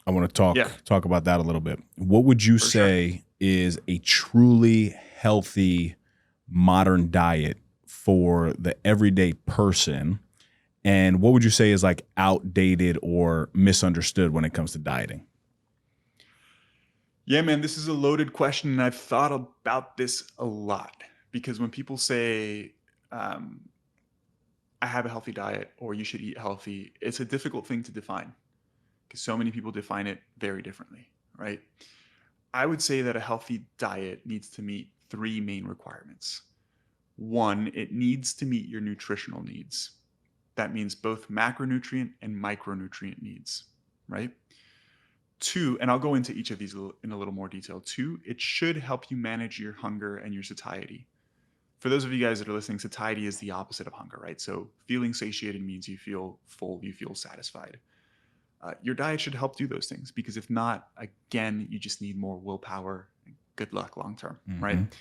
I want to talk about that a little bit. What would you say is a truly healthy modern diet for the everyday person? And what would you say is like outdated or misunderstood when it comes to dieting? Yeah, man, this is a loaded question. And I've thought about this a lot because when people say, I have a healthy diet or you should eat healthy, it's a difficult thing to define because so many people define it very differently, right? I would say that a healthy diet needs to meet 3 main requirements. 1, it needs to meet your nutritional needs. That means both macronutrient and micronutrient needs, right? 2, and I'll go into each of these in a little more detail. 2, it should help you manage your hunger and your satiety. For those of you guys that are listening, satiety is the opposite of hunger, right? So feeling satiated means you feel full, you feel satisfied. Your diet should help do those things because if not, again, you just need more willpower good luck long term, right? Mm-hmm.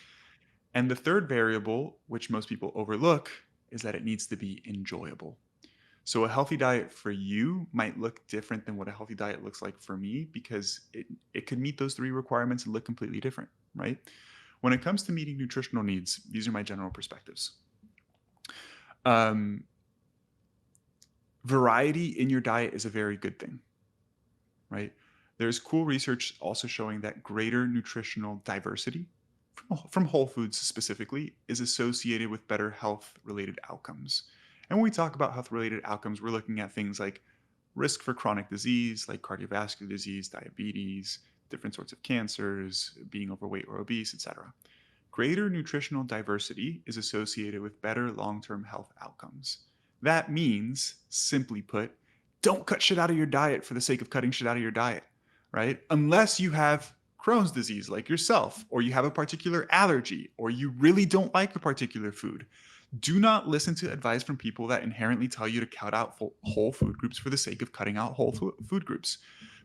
And the third variable, which most people overlook, is that it needs to be enjoyable. So a healthy diet for you might look different than what a healthy diet looks like for me, because it could meet those three requirements and look completely different, right? When it comes to meeting nutritional needs, these are my general perspectives. Variety in your diet is a very good thing, right? There's cool research also showing that greater nutritional diversity from whole foods specifically is associated with better health related outcomes. And when we talk about health related outcomes, we're looking at things like risk for chronic disease, like cardiovascular disease, diabetes, different sorts of cancers, being overweight or obese, etc. Greater nutritional diversity is associated with better long term health outcomes. That means, simply put, don't cut shit out of your diet for the sake of cutting shit out of your diet, right? Unless you have Crohn's disease like yourself, or you have a particular allergy, or you really don't like a particular food. Do not listen to advice from people that inherently tell you to cut out whole food groups for the sake of cutting out whole food groups.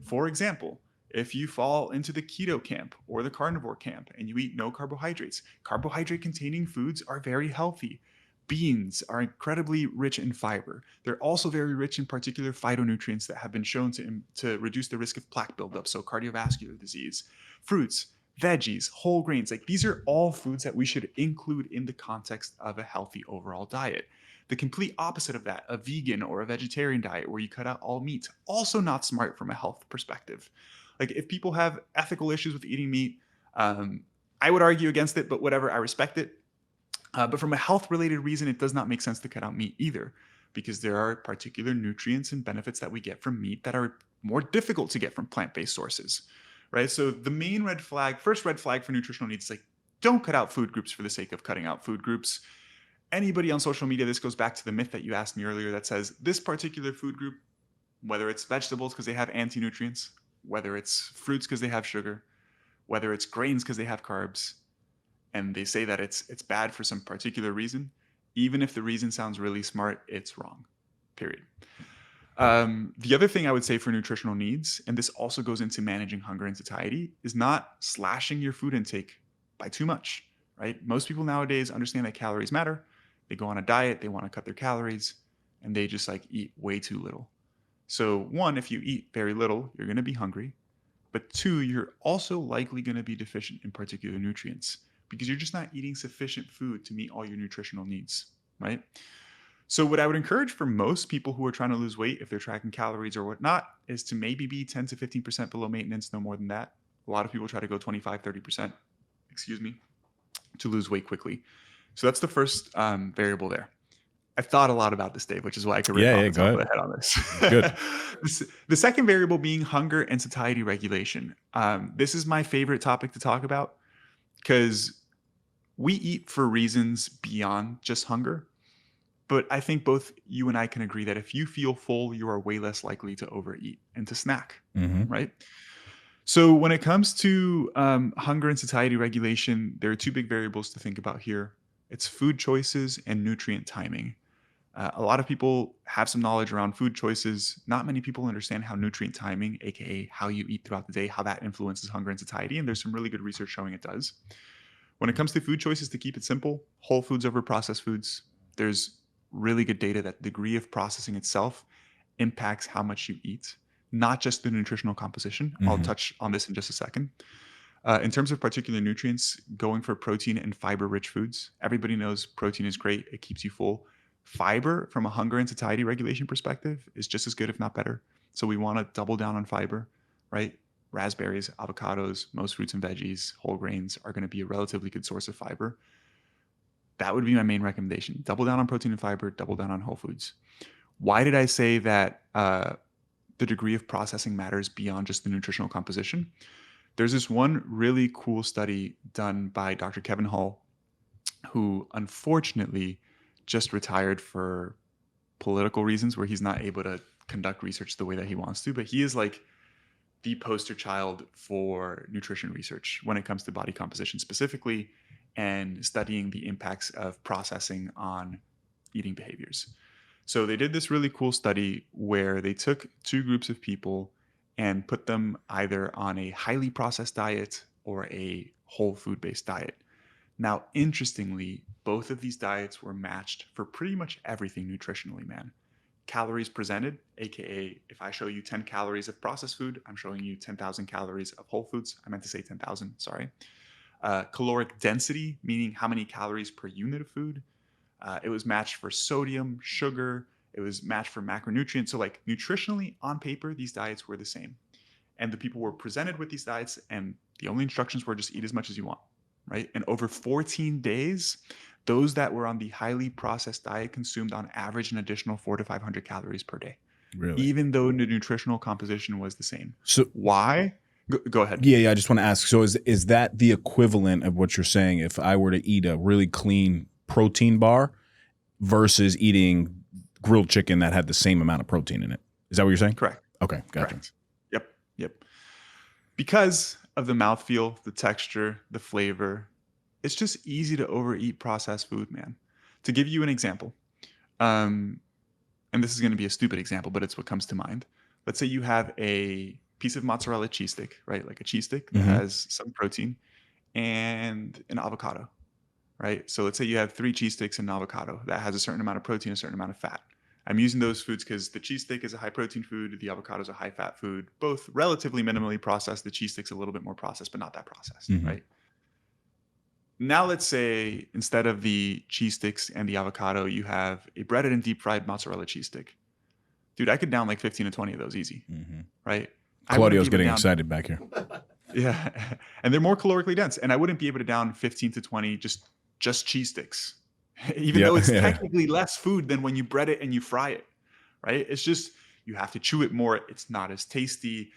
For example, if you fall into the keto camp or the carnivore camp and you eat no carbohydrates, carbohydrate containing foods are very healthy. Beans are incredibly rich in fiber. They're also very rich in particular phytonutrients that have been shown to reduce the risk of plaque buildup, so cardiovascular disease. Fruits, veggies, whole grains, like these are all foods that we should include in the context of a healthy overall diet. The complete opposite of that, a vegan or a vegetarian diet where you cut out all meat, also not smart from a health perspective. Like if people have ethical issues with eating meat, I would argue against it, but whatever, I respect it. But from a health related reason, it does not make sense to cut out meat either, because there are particular nutrients and benefits that we get from meat that are more difficult to get from plant-based sources, right? So the main first red flag for nutritional needs is like, don't cut out food groups for the sake of cutting out food groups. Anybody on social media, this goes back to the myth that you asked me earlier that says this particular food group, whether it's vegetables because they have anti-nutrients, whether it's fruits because they have sugar, whether it's grains because they have carbs, and they say that it's bad for some particular reason, even if the reason sounds really smart, it's wrong, period. The other thing I would say for nutritional needs, and this also goes into managing hunger and satiety, is not slashing your food intake by too much, right? Most people nowadays understand that calories matter. They go on a diet, they want to cut their calories, and they just like eat way too little. So one, if you eat very little, you're going to be hungry. But two, you're also likely going to be deficient in particular nutrients, because you're just not eating sufficient food to meet all your nutritional needs, right? So what I would encourage for most people who are trying to lose weight, if they're tracking calories or whatnot, is to maybe be 10 to 15% below maintenance, no more than that. A lot of people try to go 25, 30%, to lose weight quickly. So that's the first variable there. I've thought a lot about this, Dave, which is why I could rip off the top of the head on this. Good. The second variable being hunger and satiety regulation. This is my favorite topic to talk about, because we eat for reasons beyond just hunger. But I think both you and I can agree that if you feel full, you are way less likely to overeat and to snack, right? So when it comes to hunger and satiety regulation, there are two big variables to think about here. It's food choices and nutrient timing. A lot of people have some knowledge around food choices. Not many people understand how nutrient timing, aka how you eat throughout the day, how that influences hunger and satiety. And there's some really good research showing it does. When it comes to food choices, to keep it simple, whole foods over processed foods, there's really good data that the degree of processing itself impacts how much you eat, not just the nutritional composition. I'll touch on this in just a second. In terms of particular nutrients, going for protein and fiber-rich foods. Everybody knows protein is great. It keeps you full. Fiber, from a hunger and satiety regulation perspective, is just as good, if not better. So we want to double down on fiber, right? Raspberries, avocados, most fruits and veggies, whole grains are going to be a relatively good source of fiber. That would be my main recommendation. Double down on protein and fiber, double down on whole foods. Why did I say that the degree of processing matters beyond just the nutritional composition? There's this one really cool study done by Dr. Kevin Hall, who unfortunately just retired for political reasons, where he's not able to conduct research the way that he wants to, but he is like the poster child for nutrition research when it comes to body composition specifically, and studying the impacts of processing on eating behaviors. So they did this really cool study where they took two groups of people and put them either on a highly processed diet or a whole food based diet. Now, interestingly, both of these diets were matched for pretty much everything nutritionally, man. Calories presented, aka if I show you 10 calories of processed food, I'm showing you 10,000 calories of whole foods. I meant to say 10,000, sorry. Caloric density, meaning how many calories per unit of food. It was matched for sodium, sugar. It was matched for macronutrients. So, like, nutritionally, on paper, these diets were the same. And the people were presented with these diets, and the only instructions were just eat as much as you want, right? And over 14 days, those that were on the highly processed diet consumed on average an additional 400 to 500 calories per day, Really? even though the nutritional composition was the same. So Why? Go ahead. yeah, I just want to ask. So is that the equivalent of what you're saying? If I were to eat a really clean protein bar versus eating grilled chicken that had the same amount of protein in it, is that what you're saying? Correct. Okay, gotcha. Correct. Yep. Because of the mouthfeel, the texture, the flavor, it's just easy to overeat processed food, man. To give you an example, and this is going to be a stupid example, but it's what comes to mind. Let's say you have a piece of mozzarella cheese stick, right? Like a cheese stick that has some protein and an avocado, right? So let's say you have 3 cheese sticks and an avocado that has a certain amount of protein, a certain amount of fat. I'm using those foods because the cheese stick is a high protein food, the avocado is a high fat food, both relatively minimally processed. The cheese stick's a little bit more processed, but not that processed, right? Now let's say instead of the cheese sticks and the avocado, you have a breaded and deep fried mozzarella cheese stick. Dude, I could down like 15 to 20 of those easy, right? Claudio's getting excited back here. Yeah, and they're more calorically dense, and I wouldn't be able to down 15 to 20 just cheese sticks, even though it's technically less food than when you bread it and you fry it, right? It's just you have to chew it more. It's not as tasty.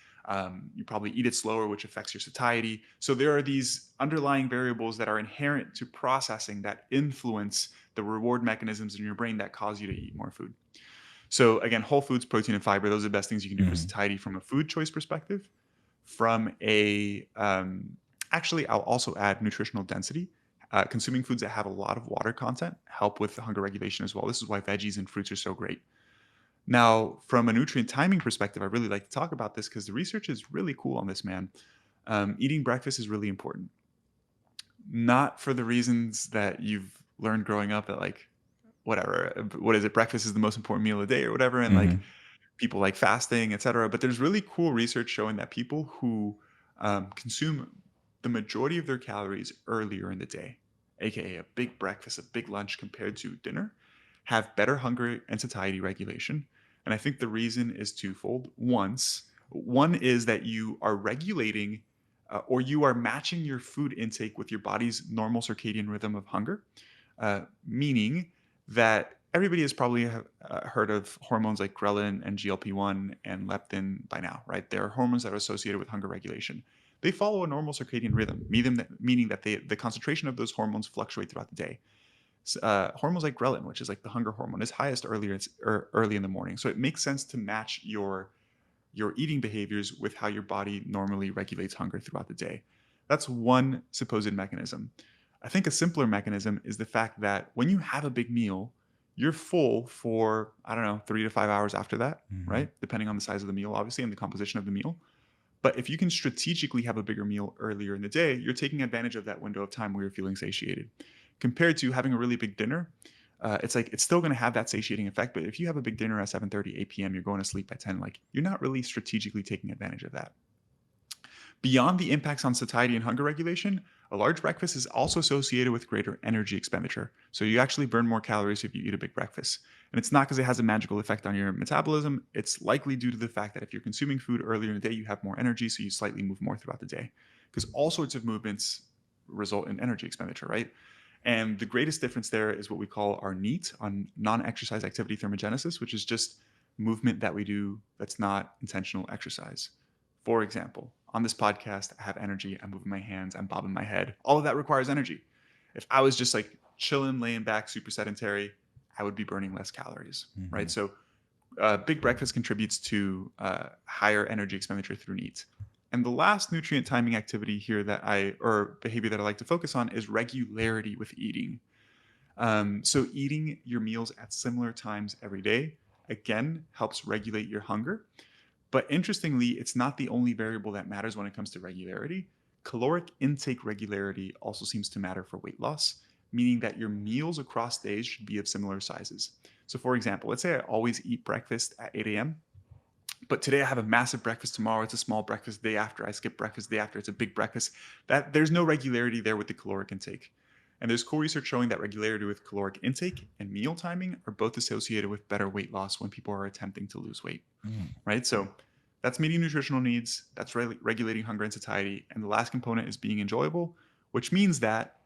You probably eat it slower, which affects your satiety. So there are these underlying variables that are inherent to processing that influence the reward mechanisms in your brain that cause you to eat more food. So again, whole foods, protein, and fiber, those are the best things you can do for satiety from a food choice perspective. From a, actually, I'll also add nutritional density. Consuming foods that have a lot of water content help with hunger regulation as well. This is why veggies and fruits are so great. Now, from a nutrient timing perspective, I really like to talk about this because the research is really cool on this, man. Eating breakfast is really important. Not for the reasons that you've learned growing up that, like, whatever, what is it? Breakfast is the most important meal of the day or whatever. And like people like fasting, etc. But there's really cool research showing that people who consume the majority of their calories earlier in the day, aka a big breakfast, a big lunch compared to dinner, have better hunger and satiety regulation. And I think the reason is twofold. One is that you are regulating or you are matching your food intake with your body's normal circadian rhythm of hunger, meaning that everybody has probably heard of hormones like ghrelin and GLP-1 and leptin by now, right? They're hormones that are associated with hunger regulation. They follow a normal circadian rhythm, meaning that the concentration of those hormones fluctuate throughout the day. Hormones like ghrelin, which is like the hunger hormone, is highest early in the morning. So it makes sense to match your eating behaviors with how your body normally regulates hunger throughout the day. That's one supposed mechanism. I think a simpler mechanism is the fact that when you have a big meal, you're full for, 3 to 5 hours after that, right? Depending on the size of the meal, obviously, and the composition of the meal. But if you can strategically have a bigger meal earlier in the day, you're taking advantage of that window of time where you're feeling satiated. Compared to having a really big dinner, it's like it's still going to have that satiating effect. But if you have a big dinner at 7:30, 8 p.m., you're going to sleep by 10, like you're not really strategically taking advantage of that. Beyond the impacts on satiety and hunger regulation, a large breakfast is also associated with greater energy expenditure. So you actually burn more calories if you eat a big breakfast. And it's not because it has a magical effect on your metabolism. It's likely due to the fact that if you're consuming food earlier in the day, you have more energy, so you slightly move more throughout the day. Because all sorts of movements result in energy expenditure, right? And the greatest difference there is what we call our NEAT, on non-exercise activity thermogenesis, which is just movement that we do that's not intentional exercise. For example, on this podcast, I have energy, I'm moving my hands, I'm bobbing my head. All of that requires energy. If I was just like chilling, laying back, super sedentary, I would be burning less calories, right? So big breakfast contributes to higher energy expenditure through NEAT. And the last nutrient timing activity here or behavior that I like to focus on is regularity with eating. So eating your meals at similar times every day, again, helps regulate your hunger. But interestingly, it's not the only variable that matters when it comes to regularity. caloric intake regularity also seems to matter for weight loss, meaning that your meals across days should be of similar sizes. So, for example, let's say I always eat breakfast at 8 a.m., but today I have a massive breakfast. Tomorrow it's a small breakfast. The day after I skip breakfast. The day after it's a big breakfast. That there's no regularity there with the caloric intake. And there's cool research showing that regularity with caloric intake and meal timing are both associated with better weight loss when people are attempting to lose weight, right? So that's meeting nutritional needs, that's regulating hunger and satiety. And the last component is being enjoyable, which means that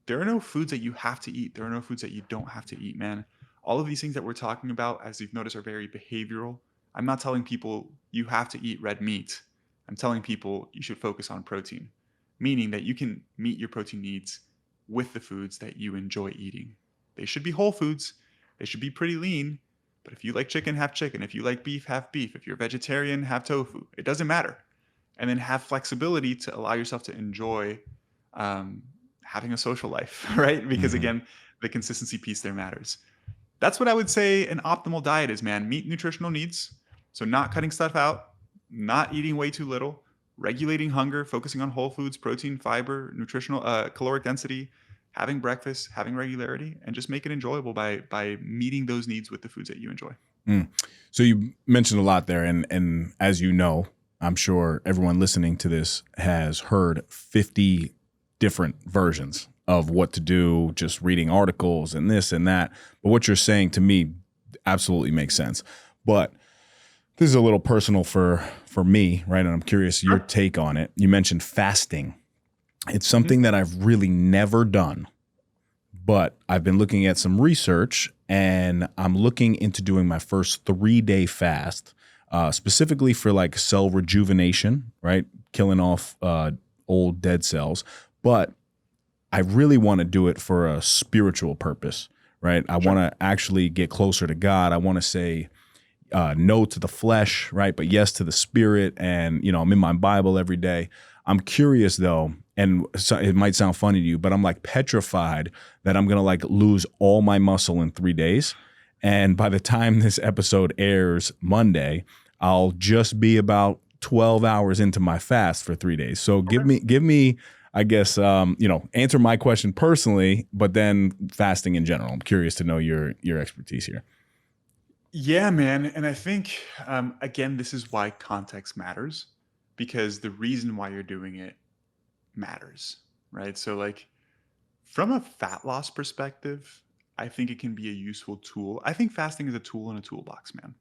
there are no foods that you have to eat. There are no foods that you don't have to eat, man. All of these things that we're talking about, as you've noticed, are very behavioral. I'm not telling people you have to eat red meat. I'm telling people you should focus on protein, meaning that you can meet your protein needs with the foods that you enjoy eating. They should be whole foods. They should be pretty lean. But if you like chicken, have chicken. If you like beef, have beef. If you're vegetarian, have tofu. It doesn't matter. And then have flexibility to allow yourself to enjoy having a social life, right? Because again, the consistency piece there matters. That's what I would say an optimal diet is, man. Meet nutritional needs. So not cutting stuff out, not eating way too little, regulating hunger, focusing on whole foods, protein, fiber, nutritional, caloric density, having breakfast, having regularity, and just make it enjoyable by meeting those needs with the foods that you enjoy. So you mentioned a lot there, and as you know, I'm sure everyone listening to this has heard 50 different versions of what to do, just reading articles and this and that. But what you're saying to me absolutely makes sense. But this is a little personal for me, right? And I'm curious your take on it. You mentioned fasting. It's something that I've really never done, but I've been looking at some research and I'm looking into doing my first 3-day fast, specifically for like cell rejuvenation, right? Killing off old dead cells. But I really want to do it for a spiritual purpose, right? I want to actually get closer to God. I want to say no to the flesh, right? But yes to the spirit. And, you know, I'm in my Bible every day. I'm curious though, and so it might sound funny to you, but I'm like petrified that I'm going to like lose all my muscle in 3 days. And by the time this episode airs Monday, I'll just be about 12 hours into my fast for 3 days. So give me, I guess, answer my question personally, but then fasting in general. I'm curious to know your expertise here. Yeah, man. And I think, again, this is why context matters, because the reason why you're doing it matters, right? So like from a fat loss perspective, I think it can be a useful tool. I think fasting is a tool in a toolbox, man,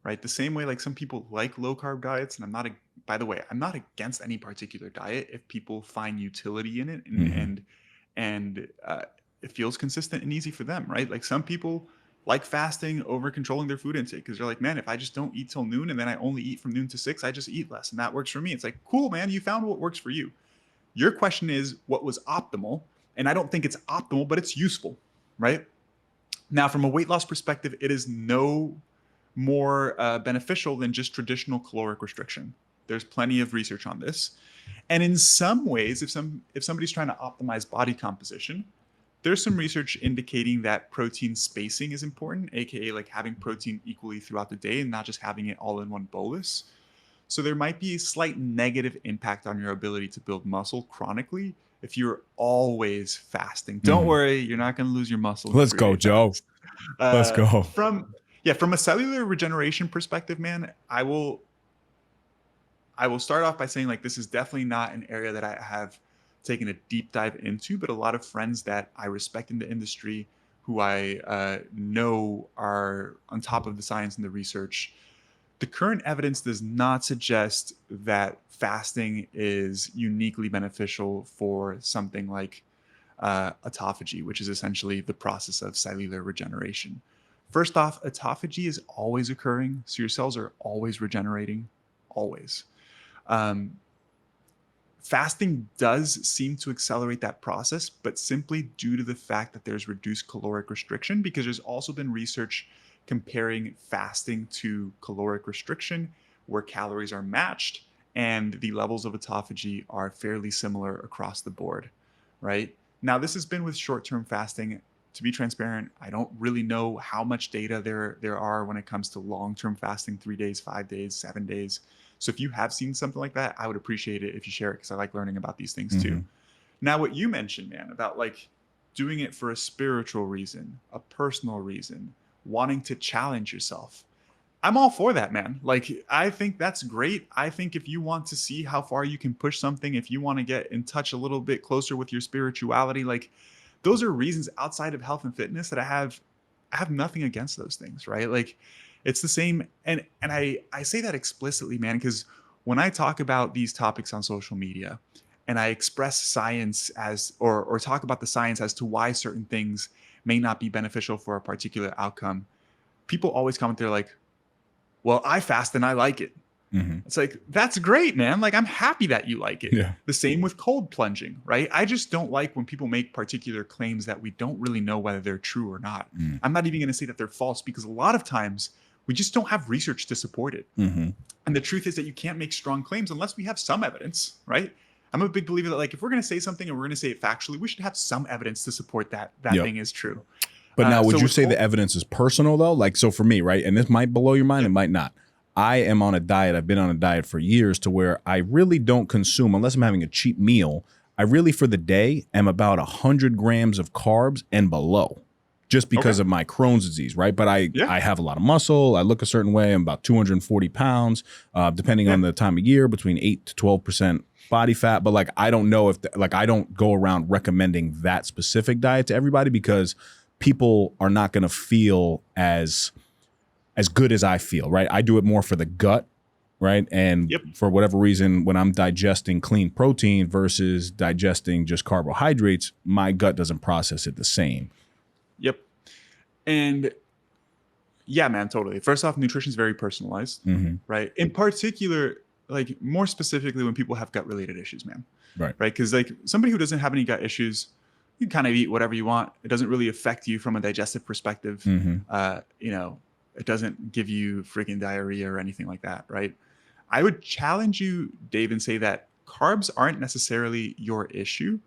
right? The same way like some people like low carb diets, and by the way, I'm not against any particular diet if people find utility in it and it feels consistent and easy for them, right? Like some people like fasting over controlling their food intake because they're like, man, if I just don't eat till noon and then I only eat from noon to 6, I just eat less and that works for me. It's like, cool, man, you found what works for you. Your question is what was optimal, and I don't think it's optimal, but it's useful, right? Now, from a weight loss perspective, it is no more beneficial than just traditional caloric restriction. There's plenty of research on this. And in some ways, if somebody's trying to optimize body composition, there's some research indicating that protein spacing is important, aka like having protein equally throughout the day and not just having it all in one bolus. So there might be a slight negative impact on your ability to build muscle chronically if you're always fasting. Don't worry, you're not going to lose your muscle. Let's go, Joe. Let's go. From a cellular regeneration perspective, man, I will start off by saying like this is definitely not an area that I have taken a deep dive into, but a lot of friends that I respect in the industry who I know are on top of the science and the research. The current evidence does not suggest that fasting is uniquely beneficial for something like autophagy, which is essentially the process of cellular regeneration. First off, autophagy is always occurring, so your cells are always regenerating, always. Fasting does seem to accelerate that process, but simply due to the fact that there's reduced caloric restriction, because there's also been research comparing fasting to caloric restriction where calories are matched and the levels of autophagy are fairly similar across the board, right? Now, this has been with short-term fasting. to be transparent, I don't really know how much data there are when it comes to long-term fasting, 3 days, 5 days, 7 days. So if you have seen something like that, I would appreciate it if you share it, because I like learning about these things too. Now, what you mentioned, man, about like doing it for a spiritual reason, a personal reason, wanting to challenge yourself. I'm all for that, man. Like, I think that's great. I think if you want to see how far you can push something, if you want to get in touch a little bit closer with your spirituality, like those are reasons outside of health and fitness that I have nothing against those things, right? Like it's the same. And I say that explicitly, man, because when I talk about these topics on social media and I express science as or talk about the science as to why certain things may not be beneficial for a particular outcome, people always comment, they're like, well, I fast and I like it. It's like, that's great, man. Like, I'm happy that you like it. Yeah. The same with cold plunging, right? I just don't like when people make particular claims that we don't really know whether they're true or not. I'm not even going to say that they're false, because a lot of times we just don't have research to support it. And the truth is that you can't make strong claims unless we have some evidence, right? I'm a big believer that, like, if we're going to say something and we're going to say it factually, we should have some evidence to support that thing is true. But now, would so you with say cold- the evidence is personal though? Like, so for me, right? And this might blow your mind, it might not. I am on a diet. I've been on a diet for years to where I really don't consume, unless I'm having a cheap meal. I really, for the day, am about 100 grams of carbs and below, just because of my Crohn's disease, right? But I have a lot of muscle. I look a certain way. I'm about 240 pounds, depending on the time of year, between 8 to 12% body fat. But like, I don't know if, I don't go around recommending that specific diet to everybody, because people are not going to feel as good as I feel, right? I do it more for the gut, right? And for whatever reason, when I'm digesting clean protein versus digesting just carbohydrates, my gut doesn't process it the same. And yeah, man, totally. First off, nutrition is very personalized, right? In particular, like more specifically when people have gut related issues, man. Right. Because like somebody who doesn't have any gut issues, you can kind of eat whatever you want. It doesn't really affect you from a digestive perspective. You know, it doesn't give you freaking diarrhea or anything like that, right? I would challenge you, Dave, and say that carbs aren't necessarily your issue.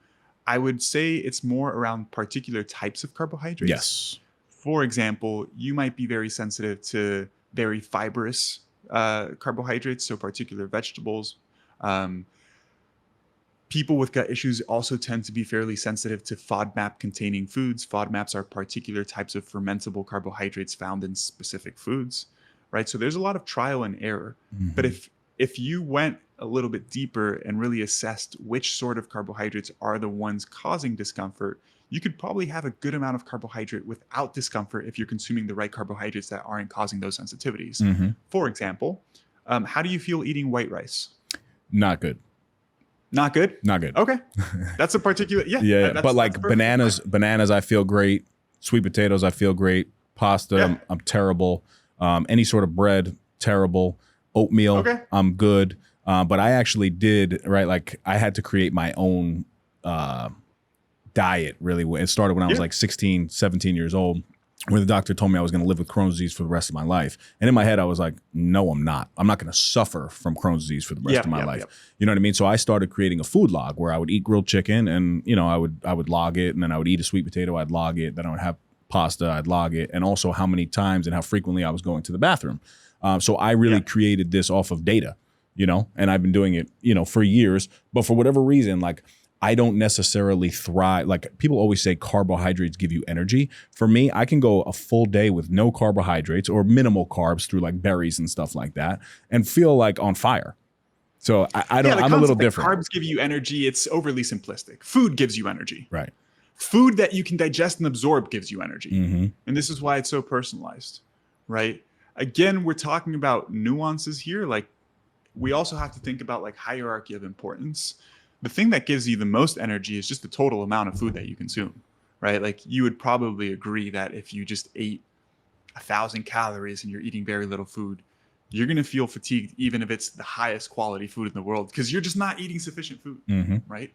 I would say it's more around particular types of carbohydrates. Yes. For example, you might be very sensitive to very fibrous carbohydrates, so particular vegetables. People with gut issues also tend to be fairly sensitive to FODMAP containing foods. FODMAPs are particular types of fermentable carbohydrates found in specific foods, right? So there's a lot of trial and error. But if you went a little bit deeper and really assessed which sort of carbohydrates are the ones causing discomfort, you could probably have a good amount of carbohydrate without discomfort if you're consuming the right carbohydrates that aren't causing those sensitivities. For example, how do you feel eating white rice? Not good. Not good? Not good. Okay. That's a particular, But like bananas, I feel great. Sweet potatoes, I feel great. Pasta, I'm terrible. Any sort of bread, terrible. Oatmeal, I'm good. But I actually did, right? Like I had to create my own diet, really. It started when I was like 16, 17 years old, where the doctor told me I was going to live with Crohn's disease for the rest of my life. And in my head, I was like, no, I'm not. I'm not going to suffer from Crohn's disease for the rest of my life. You know what I mean? So I started creating a food log where I would eat grilled chicken and, you know, I would log it, and then I would eat a sweet potato, I'd log it. Then I would have pasta, I'd log it. And also how many times and how frequently I was going to the bathroom. So I really created this off of data, you know, and I've been doing it, you know, for years. But for whatever reason, like I don't necessarily thrive. Like people always say carbohydrates give you energy. For me, I can go a full day with no carbohydrates or minimal carbs through like berries and stuff like that and feel like on fire. So I don't, I'm a little different. Carbs give you energy. It's overly simplistic. Food gives you energy. Right. Food that you can digest and absorb gives you energy. And this is why it's so personalized, right? Again, we're talking about nuances here. Like we also have to think about like hierarchy of importance. The thing that gives you the most energy is just the total amount of food that you consume, right? Like you would probably agree that if you just ate 1,000 calories and you're eating very little food, you're going to feel fatigued, even if it's the highest quality food in the world, because you're just not eating sufficient food, right?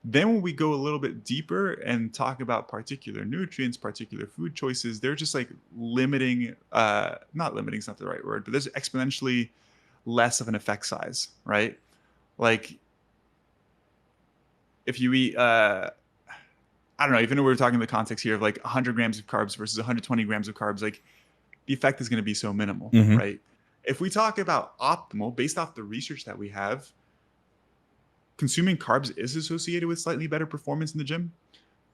Then when we go a little bit deeper and talk about particular nutrients, particular food choices, they're just like limiting, not limiting is not the right word, but there's exponentially less of an effect size, right? Like if you eat, I I don't know, even though we're talking in the context here of like 100 grams of carbs versus 120 grams of carbs, like the effect is going to be so minimal, Mm-hmm. right? If we talk about optimal, based off the research that we have, consuming carbs is associated with slightly better performance in the gym.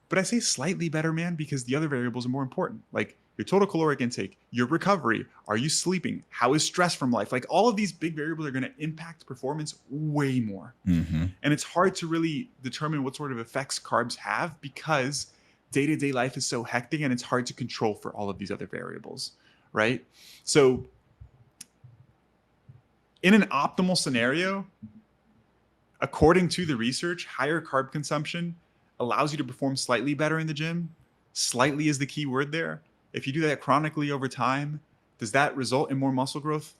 But I say slightly better, man, because the other variables are more important. Like your total caloric intake, your recovery, are you sleeping? How is stress from life? Like all of these big variables are going to impact performance way more. Mm-hmm. And it's hard to really determine what sort of effects carbs have because day-to-day life is so hectic and it's hard to control for all of these other variables, right? So in an optimal scenario, according to the research, higher carb consumption allows you to perform slightly better in the gym. Slightly is the key word there. If you do that chronically over time, does that result in more muscle growth?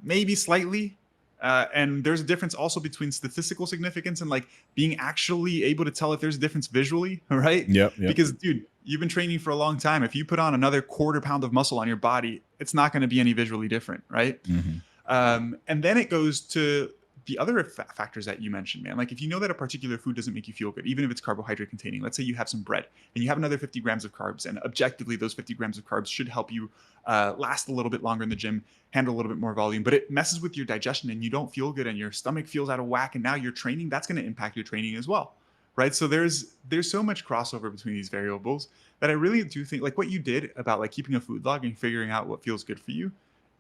Maybe slightly. And there's a difference also between statistical significance and like being actually able to tell if there's a difference visually, right? Yep. Because dude, you've been training for a long time. If you put on another quarter pound of muscle on your body, it's not going to be any visually different, right? Mm-hmm. And then it goes to the other factors that you mentioned, man. Like if you know that a particular food doesn't make you feel good, even if it's carbohydrate containing, let's say you have some bread and you have another 50 grams of carbs, and objectively those 50 grams of carbs should help you last a little bit longer in the gym, handle a little bit more volume, but it messes with your digestion and you don't feel good and your stomach feels out of whack, and now your training, that's going to impact your training as well, right? So there's so much crossover between these variables that I really do think like what you did about like keeping a food log and figuring out what feels good for you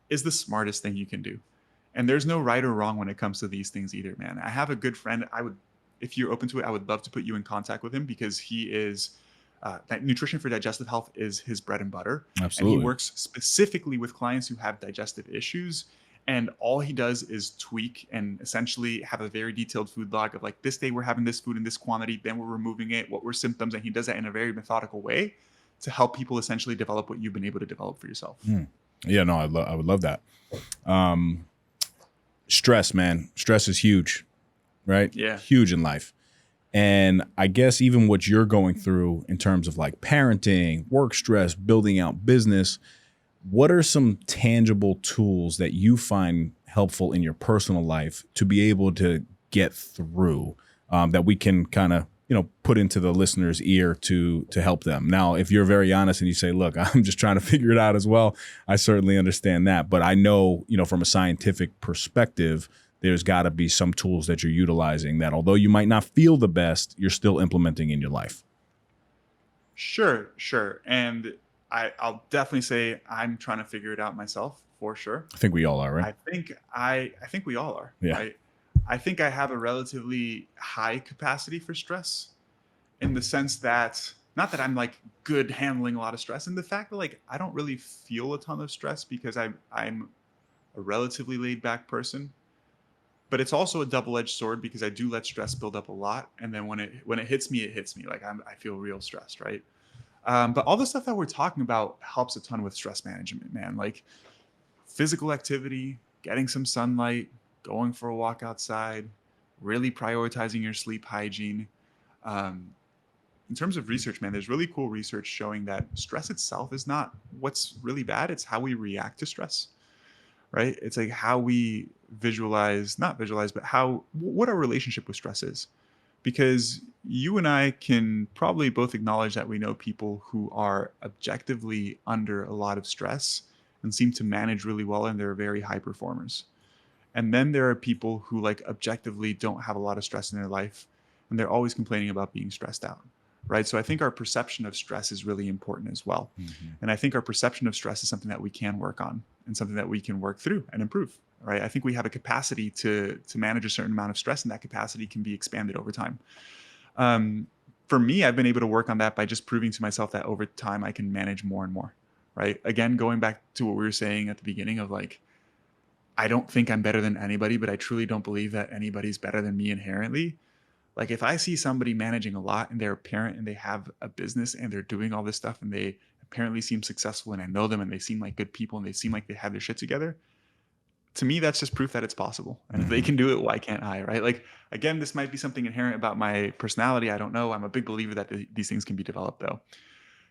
is the smartest thing you can do. And there's no right or wrong when it comes to these things either, man. I have a good friend. If you're open to it, I would love to put you in contact with him because he is, that nutrition for digestive health is his bread and butter. Absolutely. And he works specifically with clients who have digestive issues. And all he does is tweak and essentially have a very detailed food log of like, this day we're having this food in this quantity, then we're removing it, what were symptoms. And he does that in a very methodical way to help people essentially develop what you've been able to develop for yourself. Yeah, no, I would love that. Stress, man. Stress is huge, right? Yeah. Huge in life. And I guess even what you're going through in terms of like parenting, work stress, building out business, what are some tangible tools that you find helpful in your personal life to be able to get through that we can kind of, put into the listener's ear to help them? Now, if you're very honest and you say, look, I'm just trying to figure it out as well, I certainly understand that. But I know, from a scientific perspective, there's got to be some tools that you're utilizing that although you might not feel the best, you're still implementing in your life. Sure. And I'll definitely say I'm trying to figure it out myself for sure. I think we all are, right? I think we all are. Yeah. Right? I think I have a relatively high capacity for stress in the sense that, not that I'm like good handling a lot of stress, and the fact that like I don't really feel a ton of stress because I'm a relatively laid back person. But it's also a double-edged sword because I do let stress build up a lot, and then when it hits me, it hits me. Like I feel real stressed, right? But all the stuff that we're talking about helps a ton with stress management, man. Like physical activity, getting some sunlight, going for a walk outside, really prioritizing your sleep hygiene. In terms of research, man, there's really cool research showing that stress itself is not what's really bad. It's how we react to stress, right? It's like how we not visualize, but what our relationship with stress is. Because you and I can probably both acknowledge that we know people who are objectively under a lot of stress and seem to manage really well, and they're very high performers. And then there are people who like objectively don't have a lot of stress in their life, and they're always complaining about being stressed out, right? So I think our perception of stress is really important as well. Mm-hmm. And I think our perception of stress is something that we can work on and something that we can work through and improve, right? I think we have a capacity to manage a certain amount of stress, and that capacity can be expanded over time. For me, I've been able to work on that by just proving to myself that over time I can manage more and more, right? Again, going back to what we were saying at the beginning of like, I don't think I'm better than anybody, but I truly don't believe that anybody's better than me inherently. Like if I see somebody managing a lot and they're a parent and they have a business and they're doing all this stuff and they apparently seem successful and I know them and they seem like good people and they seem like they have their shit together, to me, that's just proof that it's possible. And if they can do it, why can't I, right? Like, again, this might be something inherent about my personality. I don't know. I'm a big believer that these things can be developed though.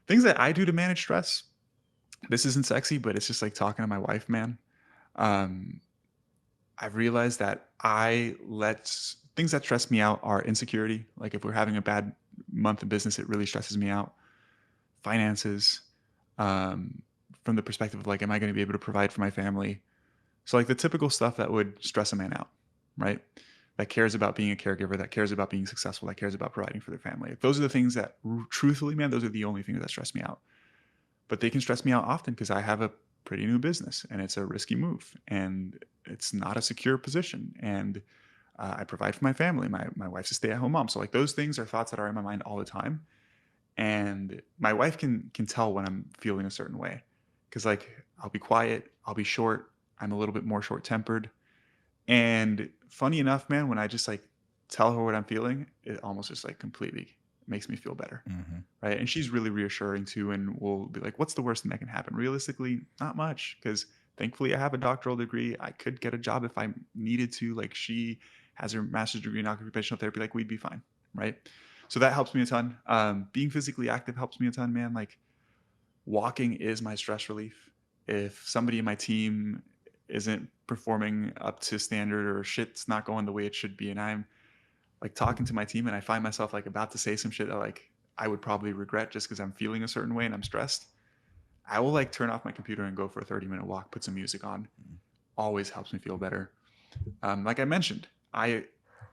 Things that I do to manage stress, this isn't sexy, but it's just like talking to my wife, man. I've realized that I let things that stress me out are insecurity. Like if we're having a bad month in business, it really stresses me out. Finances, from the perspective of like, am I going to be able to provide for my family? So like the typical stuff that would stress a man out, right? That cares about being a caregiver, that cares about being successful, that cares about providing for their family. Those are the things that, truthfully, man, those are the only things that stress me out. But they can stress me out often because I have a pretty new business and it's a risky move and it's not a secure position. And I provide for my family. My wife's a stay-at-home mom. So like those things are thoughts that are in my mind all the time. And my wife can tell when I'm feeling a certain way. Because like I'll be quiet, I'll be short, I'm a little bit more short-tempered. And funny enough, man, when I just like tell her what I'm feeling, it almost just like completely makes me feel better. Right. And she's really reassuring too. And we'll be like, what's the worst thing that can happen? Realistically, not much. Because thankfully I have a doctoral degree. I could get a job if I needed to. Like she has her master's degree in occupational therapy. Like we'd be fine. Right. So that helps me a ton. Being physically active helps me a ton, man. Like walking is my stress relief. If somebody in my team isn't performing up to standard or shit's not going the way it should be, and I'm like talking to my team and I find myself like about to say some shit that like I would probably regret just because I'm feeling a certain way and I'm stressed, I will like turn off my computer and go for a 30-minute walk, put some music on. Always helps me feel better. Like I mentioned, I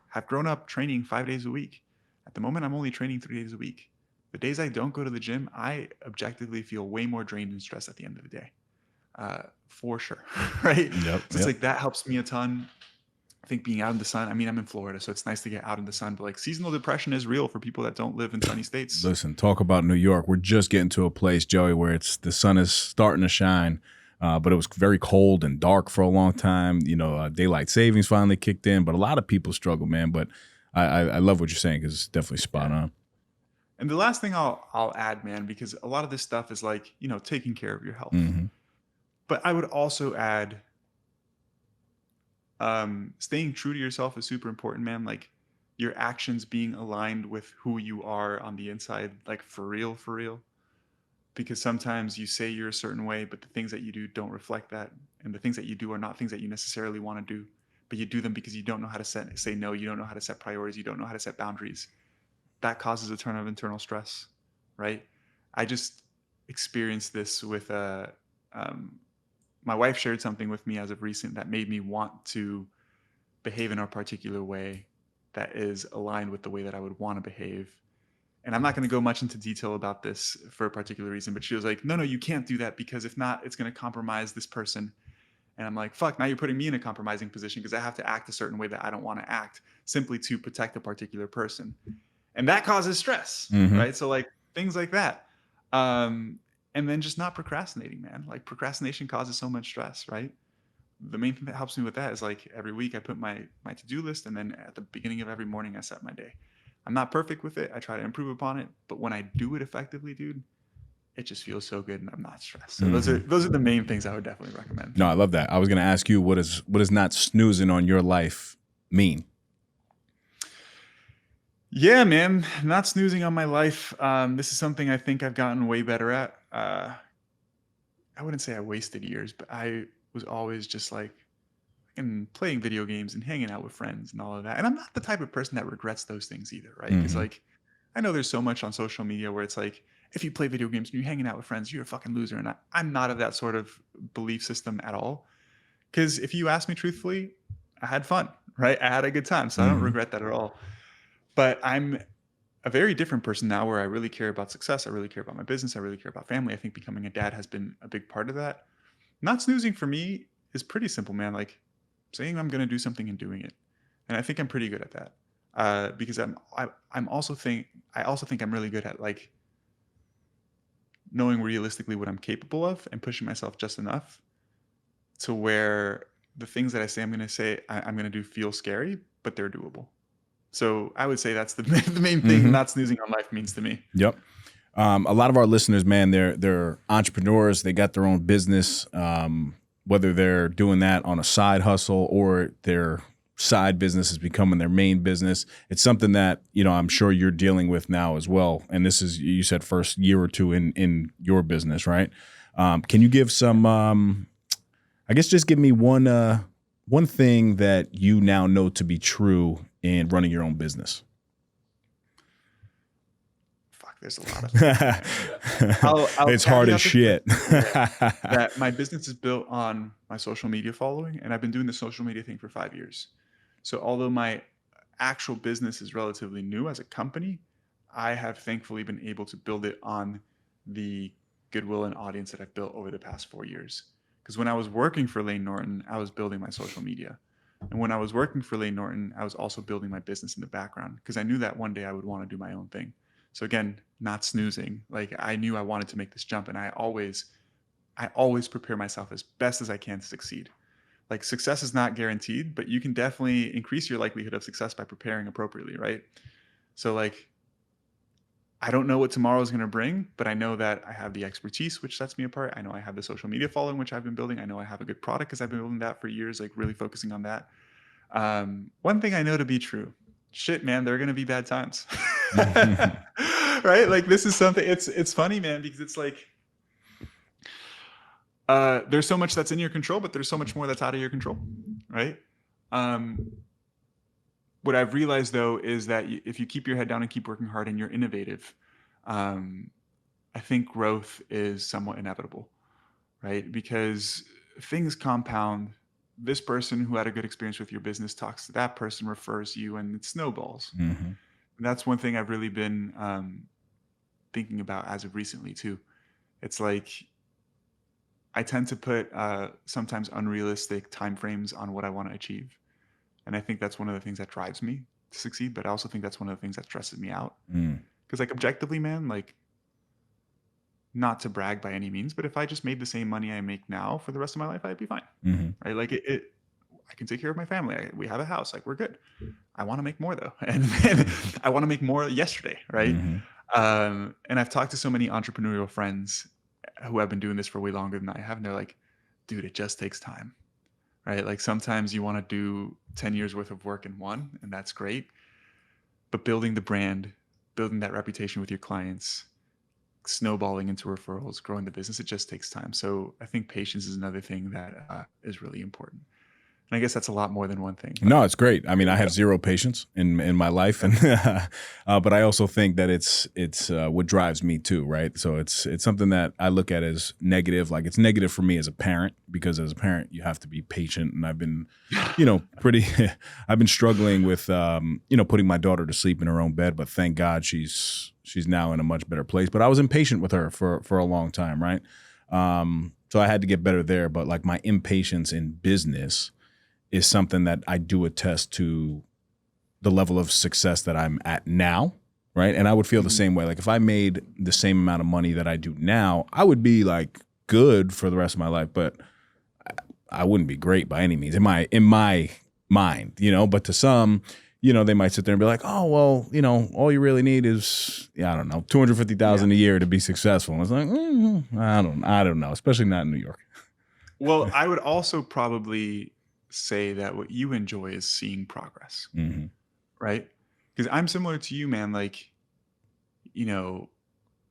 have grown up training 5 days a week. At the moment, I'm only training 3 days a week. The days I don't go to the gym, I objectively feel way more drained and stressed at the end of the day. For sure. Right. Yep. So it's like that helps me a ton. I think being out in the sun, I mean, I'm in Florida, so it's nice to get out in the sun, but like seasonal depression is real for people that don't live in sunny states. Listen, talk about New York. We're just getting to a place, Joey, where the sun is starting to shine, but it was very cold and dark for a long time. You know, daylight savings finally kicked in, but a lot of people struggle, man. But I love what you're saying because it's definitely spot on. And the last thing I'll add, man, because a lot of this stuff is like, you know, taking care of your health. But I would also add, staying true to yourself is super important, man. Like your actions being aligned with who you are on the inside, like for real, for real. Because sometimes you say you're a certain way, but the things that you do don't reflect that. And the things that you do are not things that you necessarily want to do, but you do them because you don't know how to say no. You don't know how to set priorities. You don't know how to set boundaries. That causes a ton of internal stress, right? I just experienced this with my wife shared something with me as of recent that made me want to behave in a particular way that is aligned with the way that I would want to behave. And I'm not going to go much into detail about this for a particular reason, but she was like, no, you can't do that because if not, it's going to compromise this person. And I'm like, fuck, now you're putting me in a compromising position because I have to act a certain way that I don't want to act simply to protect a particular person. And that causes stress, right? So like things like that. And then just not procrastinating, man. Like procrastination causes so much stress, right? The main thing that helps me with that is like every week I put my to-do list, and then at the beginning of every morning I set my day. I'm not perfect with it. I try to improve upon it, but when I do it effectively, dude, it just feels so good and I'm not stressed. So those are the main things I would definitely recommend. No, I love that. I was going to ask you, what does not snoozing on your life mean? Yeah, man, not snoozing on my life. This is something I think I've gotten way better at. I wouldn't say I wasted years, but I was always just like playing video games and hanging out with friends and all of that. And I'm not the type of person that regrets those things either, right? Because like I know there's so much on social media where it's like, if you play video games and you're hanging out with friends, you're a fucking loser. And I'm not of that sort of belief system at all. Because if you ask me truthfully, I had fun, right? I had a good time. So I don't regret that at all. But I'm a very different person now where I really care about success. I really care about my business. I really care about family. I think becoming a dad has been a big part of that. Not snoozing for me is pretty simple, man. Like saying I'm going to do something and doing it. And I think I'm pretty good at that. Because I also think I'm really good at like knowing realistically what I'm capable of and pushing myself just enough to where the things that I say I'm going to do feel scary, but they're doable. So I would say that's the main thing not snoozing on life means to me. Yep. A lot of our listeners, man, they're entrepreneurs. They got their own business, whether they're doing that on a side hustle or their side business is becoming their main business. It's something that, you know, I'm sure you're dealing with now as well. And this is, you said, first year or two in your business, right? Can you give some, I guess just give me one thing that you now know to be true in running your own business? there's a lot of things, man. I'll It's hard caveat as this shit. that my business is built on my social media following, and I've been doing the social media thing for 5 years. So although my actual business is relatively new as a company, I have thankfully been able to build it on the goodwill and audience that I've built over the past 4 years. Because when I was working for Lane Norton, I was building my social media. And when I was working for Lane Norton, I was also building my business in the background because I knew that one day I would want to do my own thing. So again, not snoozing. Like I knew I wanted to make this jump, and I always prepare myself as best as I can to succeed. Like success is not guaranteed, but you can definitely increase your likelihood of success by preparing appropriately, right? So like I don't know what tomorrow is going to bring, but I know that I have the expertise, which sets me apart. I know I have the social media following, which I've been building. I know I have a good product because I've been building that for years, like really focusing on that. One thing I know to be true, shit, man, there are going to be bad times, right? Like this is something, it's funny, man, because it's like, there's so much that's in your control, but there's so much more that's out of your control, right? What I've realized though is that if you keep your head down and keep working hard and you're innovative, I think growth is somewhat inevitable, right? Because things compound. This person who had a good experience with your business talks to that person, refers you, and it snowballs. Mm-hmm. And that's one thing I've really been thinking about as of recently too. It's like I tend to put sometimes unrealistic timeframes on what I want to achieve. And I think that's one of the things that drives me to succeed. But I also think that's one of the things that stresses me out. Because like objectively, man, like not to brag by any means, but if I just made the same money I make now for the rest of my life, I'd be fine. Right? Like I can take care of my family. We have a house. Like we're good. I want to make more though. And I want to make more yesterday. Right. And I've talked to so many entrepreneurial friends who have been doing this for way longer than I have. And they're like, dude, it just takes time. Right? Like sometimes you want to do 10 years worth of work in one, and that's great. But building the brand, building that reputation with your clients, snowballing into referrals, growing the business, it just takes time. So I think patience is another thing that is really important. And I guess that's a lot more than one thing. No, it's great. I mean, I have zero patience in my life, and but I also think that it's what drives me too, right? So it's something that I look at as negative. Like it's negative for me as a parent, because as a parent you have to be patient, and I've been, I've been struggling with putting my daughter to sleep in her own bed, but thank God she's now in a much better place. But I was impatient with her for a long time, right? So I had to get better there. But like my impatience in business is something that I do attest to the level of success that I'm at now, right? And I would feel the same way. Like if I made the same amount of money that I do now, I would be like good for the rest of my life, but I wouldn't be great by any means in my mind, but to some, they might sit there and be like, oh, well, all you really need is, I don't know, $250,000 a year to be successful. And it's like, I don't know, especially not in New York. Well, I would also probably say that what you enjoy is seeing progress, right? Because I'm similar to you, man. Like,